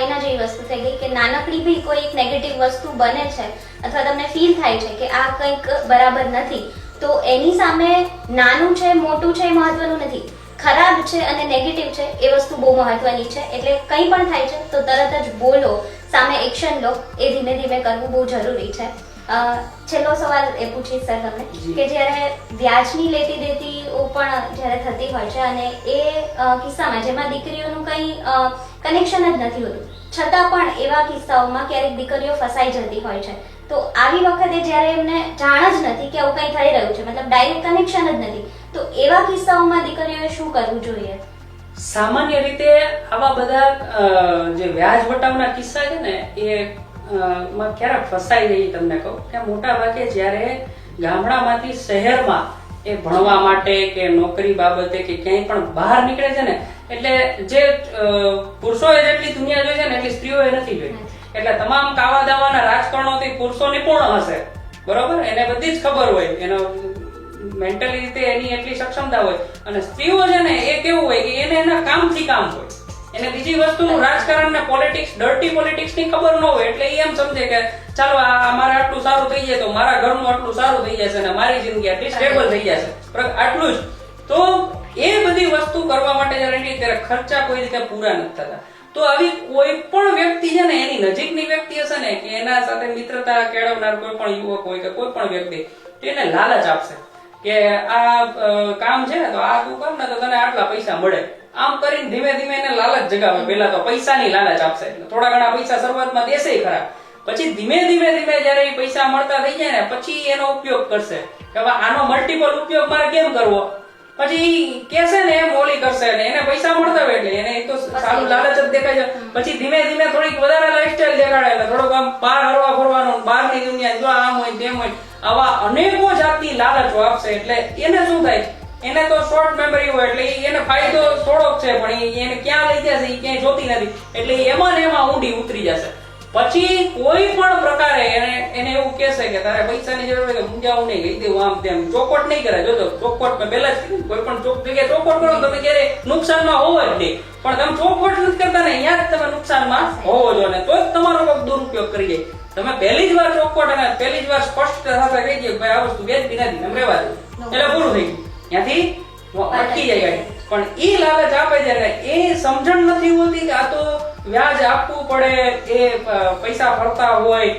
એના જેવી વસ્તુ થઈ ગઈ કે નાનકડી બી કોઈ એક નેગેટિવ વસ્તુ બને છે અથવા તમને ફીલ થાય છે કે આ કંઈક બરાબર નથી, તો એની સામે નાનું છે મોટું છે એ મહત્વનું નથી, ખરાબ છે અને નેગેટિવ છે એ વસ્તુ બહુ મહત્વની છે. એટલે કંઈ પણ થાય છે તો તરત જ બોલો, સામે એક્શન લો, એ ધીમે ધીમે કરવું બહુ જરૂરી છે. છેલ્લો સવાલ એ પૂછીશ સર તમને કે જ્યારે વ્યાજની લેતી દેતીઓ પણ જ્યારે થતી હોય છે અને એ કિસ્સામાં જેમાં દીકરીઓનું કંઈ કનેક્શન જ નથી હોતું, છતાં પણ એવા કિસ્સાઓમાં ક્યારેક દીકરીઓ ફસાઈ જતી હોય છે, તો આવી વખતે જ્યારે એમને જાણ જ નથી કે આવું કંઈ થઈ રહ્યું છે, મતલબ ડાયરેક્ટ કનેક્શન જ નથી, તો એવા કિસ્સાઓમાં દીકરીઓએ શું કરવું જોઈએ? સામાન્ય રીતે આવા બધા જે વ્યાજ વટાવના કિસ્સા છે ને એ માં ક્યારે ફસાઈ જઈ તમને કહું કે મોટા ભાગે જ્યારે ગામડામાંથી શહેરમાં એ ભણવા માટે કે નોકરી બાબતે કે ક્યાંય પણ બહાર નીકળે છે ને એટલે જે પુરુષોએ જેટલી દુનિયા જોઈ છે ને એટલી સ્ત્રીઓએ નથી જોઈ. એટલે તમામ કાવા દાવાના રાજકારણોથી પુરુષો નિપુણ હશે, બરોબર, એને બધી જ ખબર હોય, એનો મેન્ટલી રીતે એની એટલી સક્ષમતા હોય. અને સ્ત્રીઓ છે ને એ કેવું હોય કે એને એના કામથી કામ હોય, એને બીજી વસ્તુનું રાજકારણ ને પોલિટિક્સ, ડર્ટી પોલિટિક્સ ની ખબર ન હોય. એટલે એ એમ સમજે કે ચાલો આ મારે આટલું સારું થઈ જાય તો મારા ઘરનું આટલું સારું થઈ જશે ને મારી જિંદગી આટલી સ્ટેબલ થઈ જશે, આટલું જ. તો એ બધી વસ્તુ કરવા માટે જ્યારે નીકળે ત્યારે ખર્ચા કોઈ રીતે પૂરા નથી થતા. તો આવી કોઈ પણ વ્યક્તિ છે ને એની નજીકની વ્યક્તિ હશે ને કે એના સાથે મિત્રતા કેળવનાર કોઈ પણ યુવક હોય કે કોઈ પણ વ્યક્તિ એને લાલચ આપશે કે આ કામ છે ને તો આ તું કર ને તો તને આટલા પૈસા મળે. આમ કરીને ધીમે ધીમે એને લાલચ જગાવે. પહેલા તો પૈસાની લાલચ આપશે, થોડા ઘણા પૈસા શરૂઆતમાં દેશે ખરા, પછી ધીમે ધીમે જયારે એ પૈસા મળતા થઈ જાય ને પછી એનો ઉપયોગ કરશે કે હવે આનો મલ્ટિપલ ઉપયોગ મારે કેમ કરવો. પછી કેસે ને એમ ઓલી કરશે ને એને પૈસા મળતા હોય એટલે એને તો સારું લાલચ જ દેખાય છે. પછી ધીમે ધીમે થોડીક વધારે લાઈફસ્ટાઈલ દેખાડે એટલે થોડુંક આમ બહાર હરવા ફરવાનું, બહારની દુનિયા જો આમ હોય તેમ હોય, આવા અનેકો જાતની લાલચો આપશે. એટલે એને શું થાય, એને તો શોર્ટ મેમરી હોય એટલે એને ફાયદો થોડોક છે પણ એને ક્યાં લઈ જશે એ ક્યાંય જોતી નથી. એટલે એમાં ને એમાં ઊંડી ઉતરી જશે. પછી કોઈ પણ પ્રકારે એને એવું કહેશે કે તારે પૈસાની જરૂર હોય તો મૂંઝાવું નહીં, કહી દેવું આમ તેમ, ચોખવટ નહીં કરે. જોજો ચોખવટ મેં પહેલા જ કીધું, કોઈ પણ જગ્યાએ ચોખવટ કરો તમે ક્યારે નુકસાનમાં હોવો જ નહીં, પણ તમે ચોખવટ નથી કરતા ને અહીંયા જ તમે નુકસાનમાં હોવો જો ને તો જ તમારો કોઈ દુરુપયોગ કરી જાય. તમે પહેલી જ વાર ચોખવટ અને પહેલી જ વાર સ્પષ્ટ સાથે કહી દે ભાઈ આ વસ્તુ વેચતી નથી, તમે રહેવા દો, એટલે પૂરું થઈ ગયું, ત્યાંથી અટકી જાય ગાડી. પણ એ લાલચ આપે છે ને એ સમજણ નથી હોતી કે આ તો વ્યાજ આપવું પડે, એ પૈસા ભરતા હોય,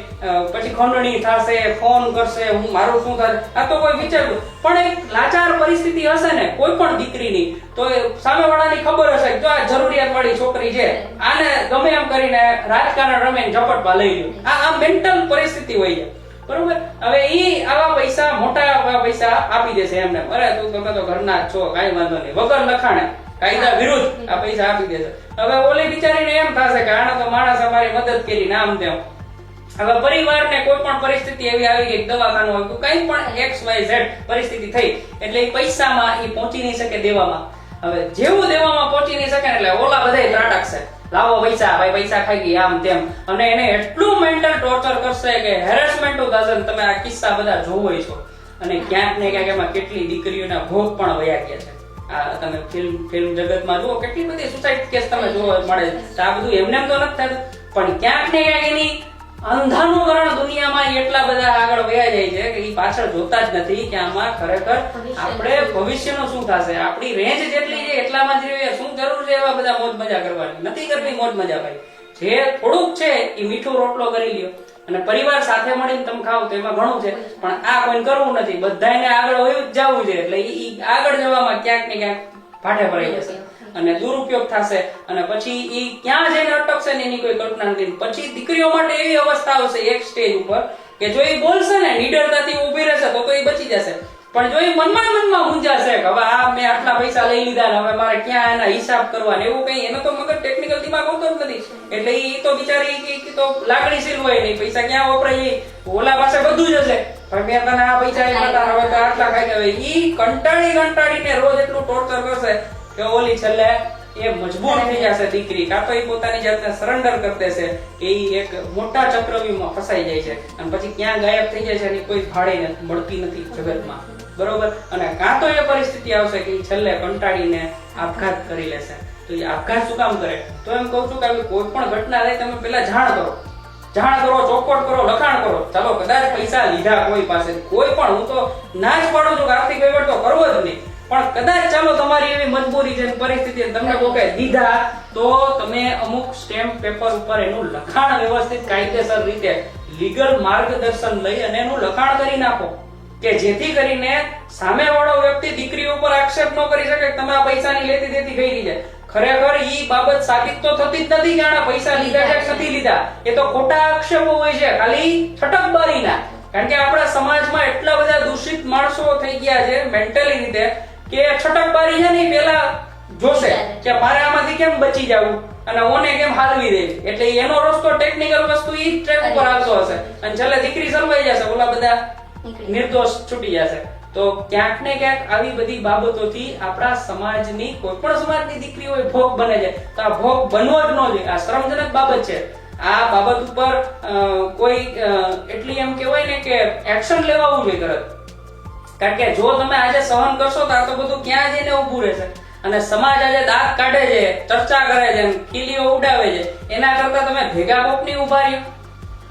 પછી ખંડણી થશે, ફોન કરશે, હું મારું શું થશે, આ તો કોઈ વિચારતું. પણ એક લાચાર પરિસ્થિતિ હશે ને કોઈ પણ દીકરીની તો સામેવાળાની ખબર હશે કે જો આ જરૂરિયાત વાળી છોકરી છે, આને ગમે એમ કરીને રાજકારણ રમે ઝપટમાં લઈ લ્યો, આ મેન્ટલ પરિસ્થિતિ હોય છે, બરોબર. હવે ઈ આવા પૈસા, મોટા પૈસા આપી દેશે એમને, અરે તું તમે તો ઘરના જ છો, કાઈ વાંધો નહીં, વગર લખાણે કાયદા વિરુદ્ધ આ પૈસા આપી દેશે. હવે ઓલી બિચારીને એમ થશે કે આને તો માણસ અમારી મદદ કરી નામ તેમ. હવે પરિવારને કોઈ પણ પરિસ્થિતિ એવી આવી ગઈ, દવાખાનું આવ્યું, કઈ પણ XYZ પરિસ્થિતિ થઈ એટલે એ પૈસામાં એ પહોંચી નહીં શકે દેવામાં. હવે જેવું દેવામાં પહોંચી નહીં શકે એટલે ઓલા બધાય ત્રાટકશે, લાવો પૈસા, ભાઈ પૈસા ખાઈ ગઈ આમ તેમ, અને એને એટલું મેન્ટલ ટોર્ચર કરશે કે હેરેસમેન્ટ થશે. તમે આ કિસ્સા બધા જોવો છો અને ક્યાંક ને ક્યાંક એમાં કેટલી દીકરીઓના ભોગ પણ વયા ગયા છે. આ તમે ફિલ્મ જગતમાં જુઓ કેટલી બધી સુસાઇડ કેસ તમે જોવા મળે છે. આ બધું એમને તો નથી થતું, પણ ક્યાંક ને ક્યાંક એની અંધાનું કરણ દુનિયામાં એટલા બધા આગળ વયા જાય છે કે એ પાછળ જોતા જ નથી કે આમાં ખરેખર આપણે ભવિષ્યનું શું થશે. આપણી રેન્જ જેટલી છે એટલામાં જ રહીએ, શું જરૂર છે એવા બધા મોજ મજા કરવાની? નથી કરવી મોજ મજા ભાઈ. જે થોડુંક છે એ મીઠો રોટલો કરી લ્યો અને પરિવાર સાથે મળીને તમે ખાઓ તો એમાં ઘણું છે, પણ આ કોઈ કરવું નથી, બધાને આગળ વયું જ જવું છે. એટલે ઈ આગળ જવામાં ક્યાંક ને ક્યાંક ભાડે ભરાઈ જશે અને દુરુપયોગ થશે અને પછી ઈ ક્યાં જઈને અટકશે ને એની કોઈ કલ્પના નથી. પછી દીકરીઓ માટે એવી અવસ્થા આવશે એક સ્ટેજ ઉપર કે જો એ બોલશે ને, નિડરતાથી ઊભી રહેશે તો એ બચી જશે. પણ જો એ મનમાં મૂંઝાશે કે હવે આ મેં આટલા પૈસા લઈ લીધા ને હવે મારે ક્યાં એના હિસાબ કરવા ને એવું કઈ, એનો તો મગજ ટેકનિકલ દિમાગ હોતો જ નથી. એટલે એ તો બિચારી તો લાગણીશીલ હોય નહીં, પૈસા ક્યાં વપરાય, ઓલા પાસે બધું જ હશે, પણ મેં તને આ પૈસા આપ્યા હવે તો આટલા ખાઈ ગયા. ઈ કંટાળીને રોજ એટલું ટોર્ચર કરશે કે ઓલી છેલ્લે એ મજબૂર થઈ જશે દીકરી, કાં તો એ પોતાની જાતને સરેન્ડર કરી દેશે. એ એક મોટા ચક્રવ્યૂહમાં ફસાઈ જાય છે અને પછી ક્યાં ગાયબ થઈ જાય છે એની કોઈ ભાડે મળતી નથી જગતમાં, બરોબર. અને કાં તો એ પરિસ્થિતિ આવશે કે છેલ્લે કંટાળીને આપઘાત કરી લેશે. તો એ આપઘાત શું કામ કરે? તો એમ કહું છું કે કોઈ પણ ઘટના લઈ તમે પેલા જાણ કરો, ચોખવટ કરો, લખાણ કરો. ચાલો કદાચ પૈસા લીધા કોઈ પાસે, કોઈ પણ, હું તો ના જ પાડું છું કે આર્થિક વહીવટ તો કરવો જ નહીં, પણ કદાચ ચાલો તમારી એવી મજબૂરી છે, પરિસ્થિતિ તમને કોઈ દીધા તો તમે અમુક સ્ટેમ્પ પેપર ઉપર એનું લખાણ વ્યવસ્થિત કાયદેસર રીતે લીગલ માર્ગદર્શન લઈ અને એનું લખાણ કરી નાખો કે જેથી કરીને સામેવાળો વ્યક્તિ દીકરી ઉપર આક્ષેપ ન કરી શકે કે તમે આ પૈસાની લેતી દેતી કરી છે. ખરેખર ઈ બાબત સાબિત તો થતી જ નથી કે આના પૈસા લીધા કે નથી લીધા, એ તો ખોટા આક્ષેપો હોય છે, ખાલી છટકબારીના. કારણ કે આપણા સમાજમાં એટલા બધા દૂષિત માણસો થઈ ગયા છે મેન્ટલી રીતે કે છટકબારી છે ને પેલા જોશે કે મારે આમાંથી કેમ બચી જવું અને ઓને કેમ હાલવી દેવી, એટલે એનો રસ્તો ટેકનિકલ વસ્તુ ઈ ટ્રેક ઉપર આવતો હશે અને છેલ્લે દીકરી સલવાઈ જશે, ઓલા બધા નિર્દોષ છૂટી જશે. તો ક્યાંક ને ક્યાંક આવી બધી બાબતોથી આપણા સમાજની કોઈ પણ સમાજની દીકરી હોય ભોગ બને છે, તો આ ભોગ બનવો જ ન જોઈએ. આ શરમજનક બાબત છે. આ બાબત ઉપર કોઈ એટલી એમ કહેવાય ને કે એક્શન લેવાવું જોઈએ તરત. કારણ કે જો તમે આજે સહન કરશો તો આ તો બધું ક્યાં જઈને ઊભું રહેશે. અને સમાજ આજે દાંત કાઢે છે, ચર્ચા કરે છે, ખીલીઓ ઉડાવે છે, એના કરતા તમે ભેગા કોકની ઉભા રહ્યો.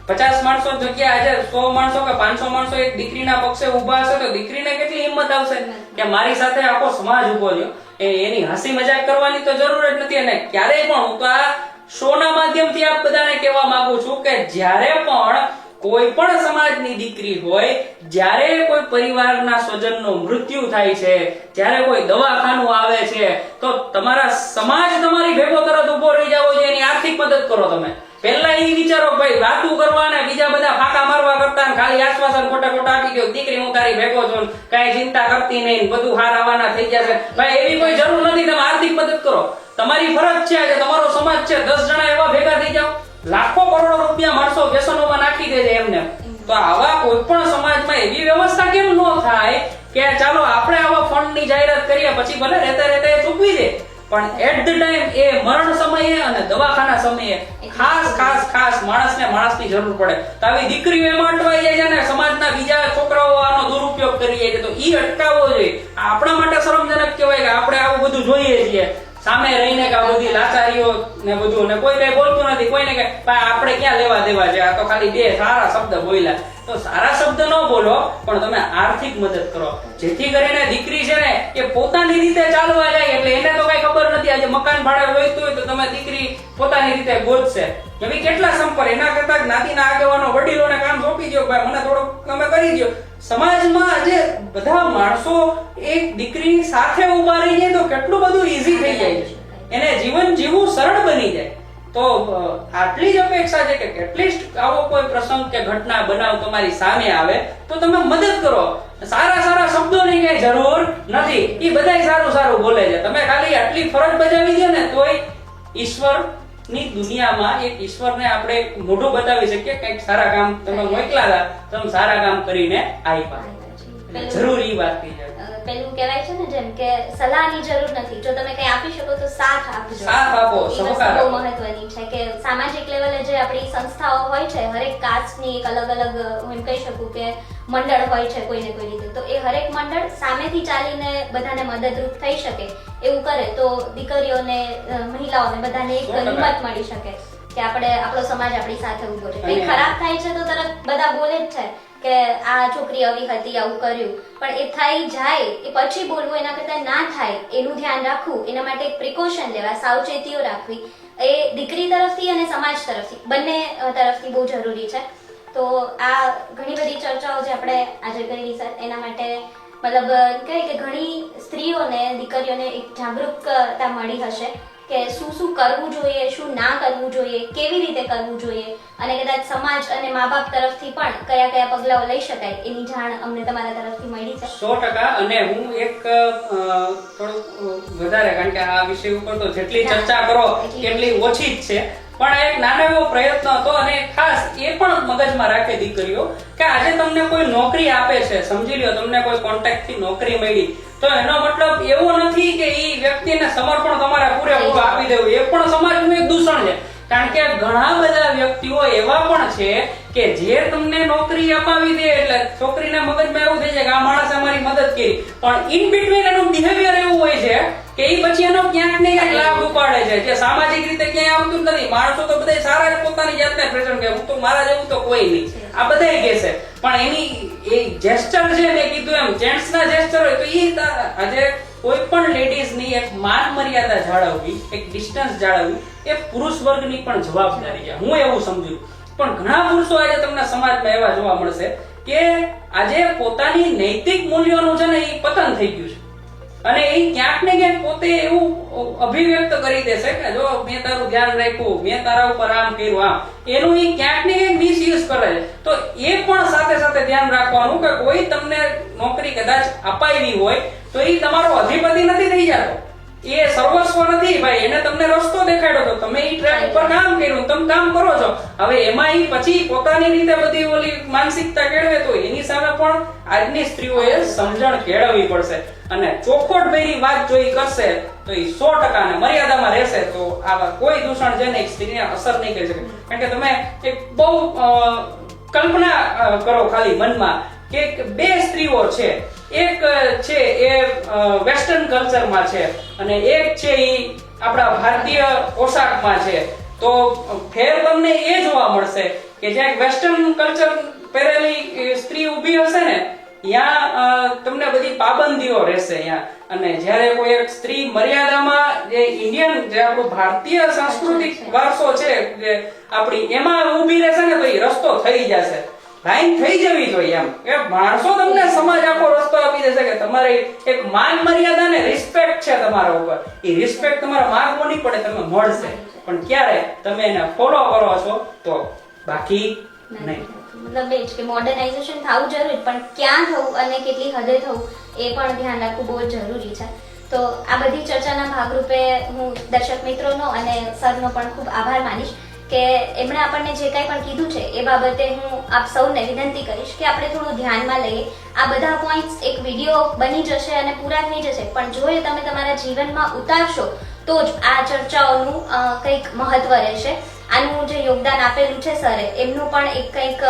50 માણસો જગ્યા આજે 100 માણસો કે 500 માણસો એક દીકરીના પક્ષે ઉભા હશે તો દીકરીને કેટલી હિંમત આવશે કે મારી સાથે આખો સમાજ ઉભો રહ્યો. એની હસી મજાક કરવાની તો જરૂર જ નથી. અને ક્યારેય પણ હું તો આ શોના માધ્યમથી આપ બધાને કહેવા માંગુ છું કે જ્યારે પણ કોઈ પણ સમાજની દીકરી હોય, જ્યારે કોઈ પરિવારના સ્વજનનું મૃત્યુ થાય છે, જ્યારે કોઈ દવાખાનું આવે છે, તો તમારા સમાજ તમારી ભેગો તરત ઉભો રહી જાવો જોઈએ. એની આર્થિક મદદ કરો. તમે પહેલા એ વિચારો ભાઈ વાતું કરવા ને બીજા બધા ફાંકા મારવા કરતા ખાલી આશ્વાસન ખોટા ખોટા આપી દો, દીકરી હું તારી ભેગો છું, કઈ ચિંતા કરતી નહીં, બધું હાર આવવાના થઈ જશે. ભાઈ એવી કોઈ જરૂર નથી. તમે આર્થિક મદદ કરો. તમારી ફરજ છે. આજે તમારો સમાજ છે, 10 જણા એવા ભેગા થઈ જાઓ, લાખો કરોડો રૂપિયા માણસો વ્યસનોમાં નાખી દે છે એમને. તો આવા કોઈ પણ સમાજમાં એવી વ્યવસ્થા કેમ ન થાય કે ચાલો આપણે આવા ફંડની જાહેરાત કરીએ, પછી ભલે રહેતા રહેતા એ ચૂકવી દે, પણ એટ ધ ટાઈમ એ મરણ સમયે અને દવાખાના સમયે ખાસ માણસની જરૂર પડે. તો આવી દીકરીઓ એમાં અટવાઈ જાય છે ને સમાજના બીજા છોકરાઓ આનો દુરુપયોગ કરી જાય છે, તો ઈ અટકાવવો જોઈએ. આપણા માટે શરમજનક કહેવાય કે આપણે આવું બધું જોઈએ છીએ સામે રહીને કે આ બધી લાચારીઓ ને બધું, ને કોઈ કઈ બોલતું નથી. કોઈને કે આપણે ક્યાં લેવા દેવા છે, આ તો ખાલી 2 સારા શબ્દ બોલ્યા. તો સારા શબ્દ ન બોલો, પણ તમે આર્થિક મદદ કરો, જેથી કરીને દીકરી છે ને એ પોતાની રીતે ચાલવા જાય. એટલે એને તો કઈ ખબર નથી. આજે મકાન ભાડે જોઈતું હોય તો તમે દીકરી પોતાની રીતે ગોતશે. એવી કેટલા સંપર્ક. એના કરતા જ્ઞાતિના આગેવાનો વડીલોને કામ સોંપી દો, ભાઈ મને થોડુંક તમે કરી દો. સમાજમાં આજે બધા માણસો એક દીકરી સાથે ઉભા રહી જાય તો કેટલું બધું ઈઝી થઈ જાય છે. એને જીવન જીવવું સરળ બની જાય. તો આટલી જ અપેક્ષા છે કે એટલીસ્ટ આવો કોઈ પ્રસંગ કે ઘટના બનાવ તમારી સામે આવે તો તમે મદદ કરો. સારા શબ્દોની કઈ જરૂર નથી. એ બધાય સારું બોલે છે. તમે ખાલી આટલી ફરજ બજાવી દો ને તોય ઈશ્વરની દુનિયામાં એક ઈશ્વરને આપણે મોઢું બતાવી શકીએ. કંઈક સારા કામ તમે મોકલા, તમે સારા કામ કરીને આપ્યા. જરૂરી વાત થઈ જાય. પેલું કહેવાય છે ને જેમ કે સલાહની જરૂર નથી, જો તમે કઈ આપી શકો તો સાથ આપજો. સાથ આપો, સહકાર બહુ મહત્વની છે કે સામાજિક લેવલે જે આપણી સંસ્થાઓ હોય છે, હરેક કાસ્ટની એક અલગ હું કહી શકું કે મંડળ હોય છે કોઈને કોઈ રીતે, તો એ હરેક મંડળ સામેથી ચાલીને બધાને મદદરૂપ થઈ શકે એવું કરે તો દીકરીઓને, મહિલાઓને બધાને એક હિંમત મળી શકે કે આપણો સમાજ આપણી સાથે ઉભો છે. કંઈ ખરાબ થાય છે તો તરત બધા બોલે જ છે કે આ છોકરી આવી હતી, આવું કર્યું, પણ એ થઈ જાય એ પછી બોલવું, એના કરતા ના થાય એનું ધ્યાન રાખવું, એના માટે એક પ્રિકોશન લેવા, સાવચેતીઓ રાખવી, એ દીકરી તરફથી અને સમાજ તરફથી બંને તરફથી બહુ જરૂરી છે. તો આ ઘણી બધી ચર્ચાઓ જે આપણે આજે કરી છે એના માટે મતલબ કહે કે ઘણી સ્ત્રીઓને, દીકરીઓને એક જાગૃતતા મળી હશે કે શું કરવું જોઈએ, શું ના કરવું જોઈએ, કેવી રીતે કરવું જોઈએ, અને કદાચ સમાજ અને મા બાપ તરફથી પણ કયા પગલાઓ લઈ શકાય એની જાણ અમને તમારા તરફથી મળી છે. 100%. અને હું એક થોડું વધારે, કારણ કે આ વિષય ઉપર તો જેટલી ચર્ચા કરો એટલી ઓછી જ છે, પણ એક નાનો એવો પ્રયત્ન હતો. અને ખાસ એ પણ મગજમાં રાખે દીકરીઓ કે આજે તમને કોઈ નોકરી આપે છે, સમજી લ્યો તમને કોઈ કોન્ટેક્ટ થી નોકરી મળી, તો એનો મતલબ એવો નથી કે એ વ્યક્તિને સમર્પણ તમારે પૂરેપૂરું આપી દેવું. એ પણ સમાજનું એક દૂષણ છે. કારણ કે ઘણા બધા વ્યક્તિઓ એવા પણ છે કે જે તમને નોકરી અપાવી દે એટલે છોકરીના મગજમાં એવું થઈ જાય કે આ માણસે અમારી મદદ કરી, પણ ઇન બિટવીન એનું બિહેવિયર એવું હોય છે કે એ પછી એનો ક્યાંક ને ક્યાંક લાભ ઉપાડે છે, જે સામાજિક રીતે ક્યાંય આવતું નથી. માણસો તો બધા સારા જ પોતાની જાતને પ્રેઝન્ટ કે હું તો મારા જેવું તો કોઈ નહીં, આ બધાય કહે છે, પણ એની એ જેસ્ચર છે ને, કીધું એમ જેન્ટ્સના જેસ્ચર હોય તો એ આજે કોઈ પણ લેડીઝની એક માન મર્યાદા જાળવવી, એક ડિસ્ટન્સ જાળવવી એ પુરુષ વર્ગની પણ જવાબદારી છે, હું એવું સમજુ. પણ ઘણા પુરુષો આજે તમને સમાજમાં એવા જોવા મળશે કે આજે પોતાની નૈતિક મૂલ્યોનું છે ને એ પતન થઈ ગયું છે, અને એ ક્યાંક ને ક્યાંક પોતે એવું અભિવ્યક્ત કરી દેશે કે જો મેં તારું ધ્યાન રાખ્યું, મેં તારા ઉપર આમ કર્યું, આમ, એનું એ ક્યાંક ને ક્યાંક મિસયુઝ કરે છે. તો એ પણ સાથે ધ્યાન રાખવાનું કે કોઈ તમને નોકરી કદાચ અપાવી હોય તો એ તમારો અધિપતિ નથી થઈ જતો. એ સર્વસ્વ નથી ભાઈ. એને તમને રસ્તો દેખાડ્યો તો તમે ઈ ટ્રેક ઉપર કામ કર્યું, તમે કામ કરો છો. હવે એમાં ઈ પછી પોતાની રીતે બધી ઓલી માનસિકતા કેળવે તો એની સામે પણ આજની સ્ત્રીઓએ સમજણ કેળવવી પડશે. અને ચોખવટ ભરી વાત જો ઈ કરશે તો ઈ 100% ને મર્યાદામાં રહેશે તો આવા કોઈ દૂષણ છે ને એક સ્ત્રીને અસર નહીં કરી શકે. કારણ કે તમે એક બહુ કલ્પના કરો ખાલી મનમાં કે બે સ્ત્રીઓ છે, એક છે એ વેસ્ટર્ન કલ્ચરમાં છે અને એક છે ઈ આપણા ભારતીય પોશાકમાં છે. તો ફેર તમને એ જોવા મળશે કે જ્યાં વેસ્ટર્ન કલ્ચર પહેરેલી સ્ત્રી ઊભી હશે ને ત્યાં તમને બધી પાબંદીઓ રહેશે અહીંયા. અને જ્યારે કોઈ એક સ્ત્રી મર્યાદામાં જે ઇન્ડિયન જે આપણું ભારતીય સાંસ્કૃતિક વારસો છે જે આપણી એમાં ઊભી રહેશે ને તો એ રસ્તો થઈ જશે. લાઈન થઈ જવી જોઈએ એમ કે માણસો તમને સમાજ આખો રસ્તો આપી દેશે કે તમારે એક માન મર્યાદા ને રિસ્પેક્ટ છે તમારા ઉપર. એ રિસ્પેક્ટ તમારા માર્ગો નહીં પડે, તમે મળશે. પણ ક્યારે તમે એને ફોલો કરો છો તો, બાકી નહીં. મતલબ એ જ કે મોડર્નાઇઝેશન થવું જરૂરી, પણ ક્યાં થવું અને કેટલી હદે થવું એ પણ ધ્યાન રાખવું બહુ જ જરૂરી છે. તો આ બધી ચર્ચાના ભાગરૂપે હું દર્શક મિત્રોનો અને સરનો પણ ખૂબ આભાર માનીશ કે એમણે આપણને જે કંઈ પણ કીધું છે એ બાબતે હું આપ સૌને વિનંતી કરીશ કે આપણે થોડું ધ્યાનમાં લઈએ. આ બધા પોઈન્ટ્સ એક વિડીયો બની જશે અને પૂરા થઈ જશે, પણ જો એ તમે તમારા જીવનમાં ઉતારશો તો જ આ ચર્ચાઓનું કંઈક મહત્વ રહેશે. આનું જે યોગદાન આપેલું છે સરે એમનું પણ એક કંઈક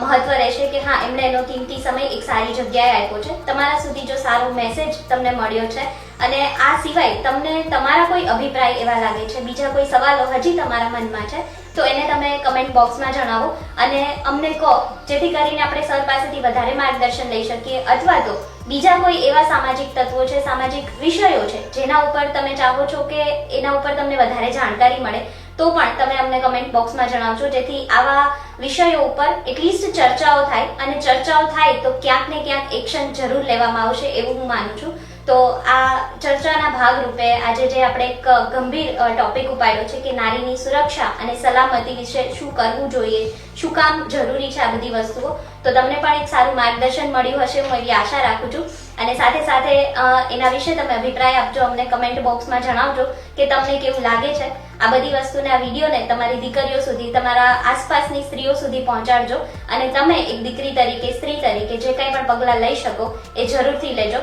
મહત્વ રહેશે કે હા એમણે એનો કિંમતી સમય એક સારી જગ્યાએ આપ્યો છે. તમારા સુધી જો સારો મેસેજ તમને મળ્યો છે અને આ સિવાય તમને તમારા કોઈ અભિપ્રાય એવા લાગે છે, બીજા કોઈ સવાલો હજી તમારા મનમાં છે તો એને તમે કમેન્ટ બોક્સમાં જણાવો અને અમને કહો, જેથી કરીને આપણે સર પાસેથી વધારે માર્ગદર્શન લઈ શકીએ. અથવા તો બીજા કોઈ એવા સામાજિક તત્વો છે, સામાજિક વિષયો છે જેના ઉપર તમે ચાહો છો કે એના ઉપર તમને વધારે જાણકારી મળે તો પણ તમે અમને કમેન્ટ બોક્સમાં જણાવજો, જેથી આવા વિષયો ઉપર એટલીસ્ટ ચર્ચાઓ થાય. અને ચર્ચાઓ થાય તો ક્યાંક ને ક્યાંક એક્શન જરૂર લેવામાં આવશે એવું હું માનું છું. તો આ ચર્ચાના ભાગરૂપે આજે જે આપણે એક ગંભીર ટોપિક ઉપાડ્યો છે કે નારીની સુરક્ષા અને સલામતી વિશે શું કરવું જોઈએ, શું કામ જરૂરી છે આ બધી વસ્તુઓ, તો તમને પણ એક સારું માર્ગદર્શન મળ્યું હશે હું એવી આશા રાખું છું. અને સાથે સાથે એના વિશે તમે અભિપ્રાય આપજો, અમને કમેન્ટ બોક્સમાં જણાવજો કે તમને કેવું લાગે છે. આ બધી વસ્તુને, આ વિડીયોને તમારી દીકરીઓ સુધી, તમારા આસપાસની સ્ત્રીઓ સુધી પહોંચાડજો અને તમે એક દીકરી તરીકે, સ્ત્રી તરીકે જે કંઈ પણ પગલાં લઈ શકો એ જરૂરથી લેજો.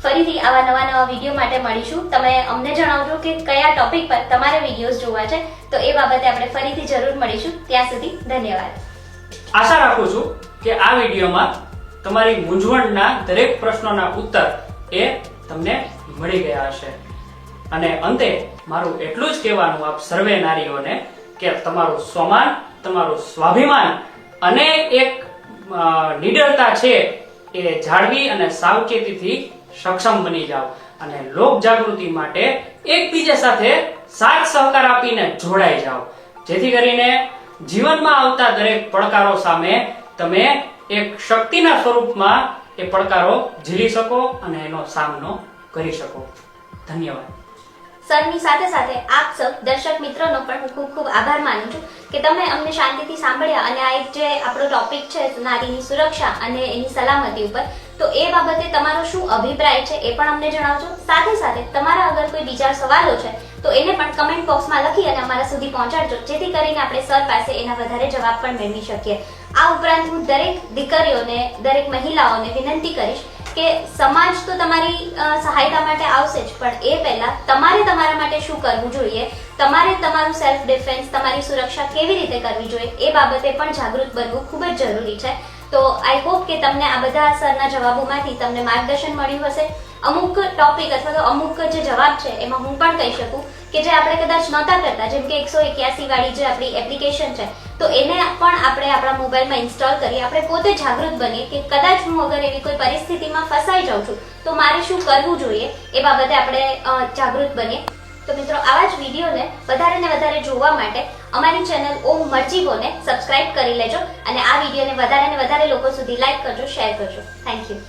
ફરીથી આવા નવા વિડીયો માટે મળીશું. તમે અમને જણાવજો કે કયા ટોપિક પર તમારે વિડીયોઝ જોવા છે, તો એ બાબતે આપણે ફરીથી જરૂર મળીશું. ત્યાં સુધી ધન્યવાદ. આશા રાખું છું કે આ વિડીયોમાં તમારી મૂંઝવણના દરેક પ્રશ્નોના ઉત્તર એ તમને મળી ગયા હશે. અને અંતે મારું એટલું જ કહેવાનું આપ સર્વે નારીઓને કે તમારું સ્વમાન, તમારું સ્વાભિમાન અને એક નિડરતા છે એ જાળવી અને સાવચેતીથી સક્ષમ બની જાઓ અને લોક જાગૃતિ માટે એકબીજા સાથે સાથ સહકાર આપીને જોડાઈ જાઓ, જેથી કરીને જીવનમાં આવતા દરેક પડકારો સામે તમે એક શક્તિના સ્વરૂપમાં એ પડકારો ઝીલી શકો અને એનો સામનો કરી શકો. ધન્યવાદ. સરની સાથે સાથે આપ સૌ દર્શક મિત્રોનો પણ હું ખૂબ ખૂબ આભાર માનું છું કે તમે અમને શાંતિથી સાંભળ્યા અને આ એક જે આપણો ટોપિક છે નારીની સુરક્ષા અને એની સલામતી ઉપર, તો એ બાબતે તમારો શું અભિપ્રાય છે એ પણ અમને જણાવજો. સાથે સાથે તમારા અગર કોઈ બીજા સવાલો છે તો એને પણ કમેન્ટ બોક્સમાં લખી અને અમારા સુધી પહોંચાડજો, જેથી કરીને આપણે સર પાસે એના વધારે જવાબ પણ મેળવી શકીએ. આ ઉપરાંત હું દરેક દીકરીઓને, દરેક મહિલાઓને વિનંતી કરીશ કે સમાજ તો તમારી સહાયતા માટે આવશે જ, પણ એ પહેલા તમારે તમારા માટે શું કરવું જોઈએ, તમારે તમારું સેલ્ફ ડિફેન્સ, તમારી સુરક્ષા કેવી રીતે કરવી જોઈએ એ બાબતે પણ જાગૃત બનવું ખૂબ જ જરૂરી છે. તો આઈ હોપ કે તમને આ બધા સરના જવાબોમાંથી તમને માર્ગદર્શન મળ્યું હશે. અમુક ટોપિક અથવા તો અમુક જે જવાબ છે એમાં હું પણ કહી શકું કે જે આપણે કદાચ નહોતા કરતા, જેમ કે 181 વાળી જે આપણી એપ્લિકેશન છે, તો એને પણ આપણે આપણા મોબાઈલમાં ઇન્સ્ટોલ કરી આપણે પોતે જાગૃત બનીએ કે કદાચ હું અગર એવી કોઈ પરિસ્થિતિમાં ફસાઈ જાઉં છું તો મારે શું કરવું જોઈએ એ બાબતે આપણે જાગૃત બનીએ. તો મિત્રો, આવા જ વિડીયોને વધારે ને વધારે જોવા માટે અમારી ચેનલ ઓમ મરજીવોને સબસ્ક્રાઇબ કરી લેજો અને આ વિડીયોને વધારે ને વધારે લોકો સુધી લાઈક કરજો, શેર કરજો. Thank you.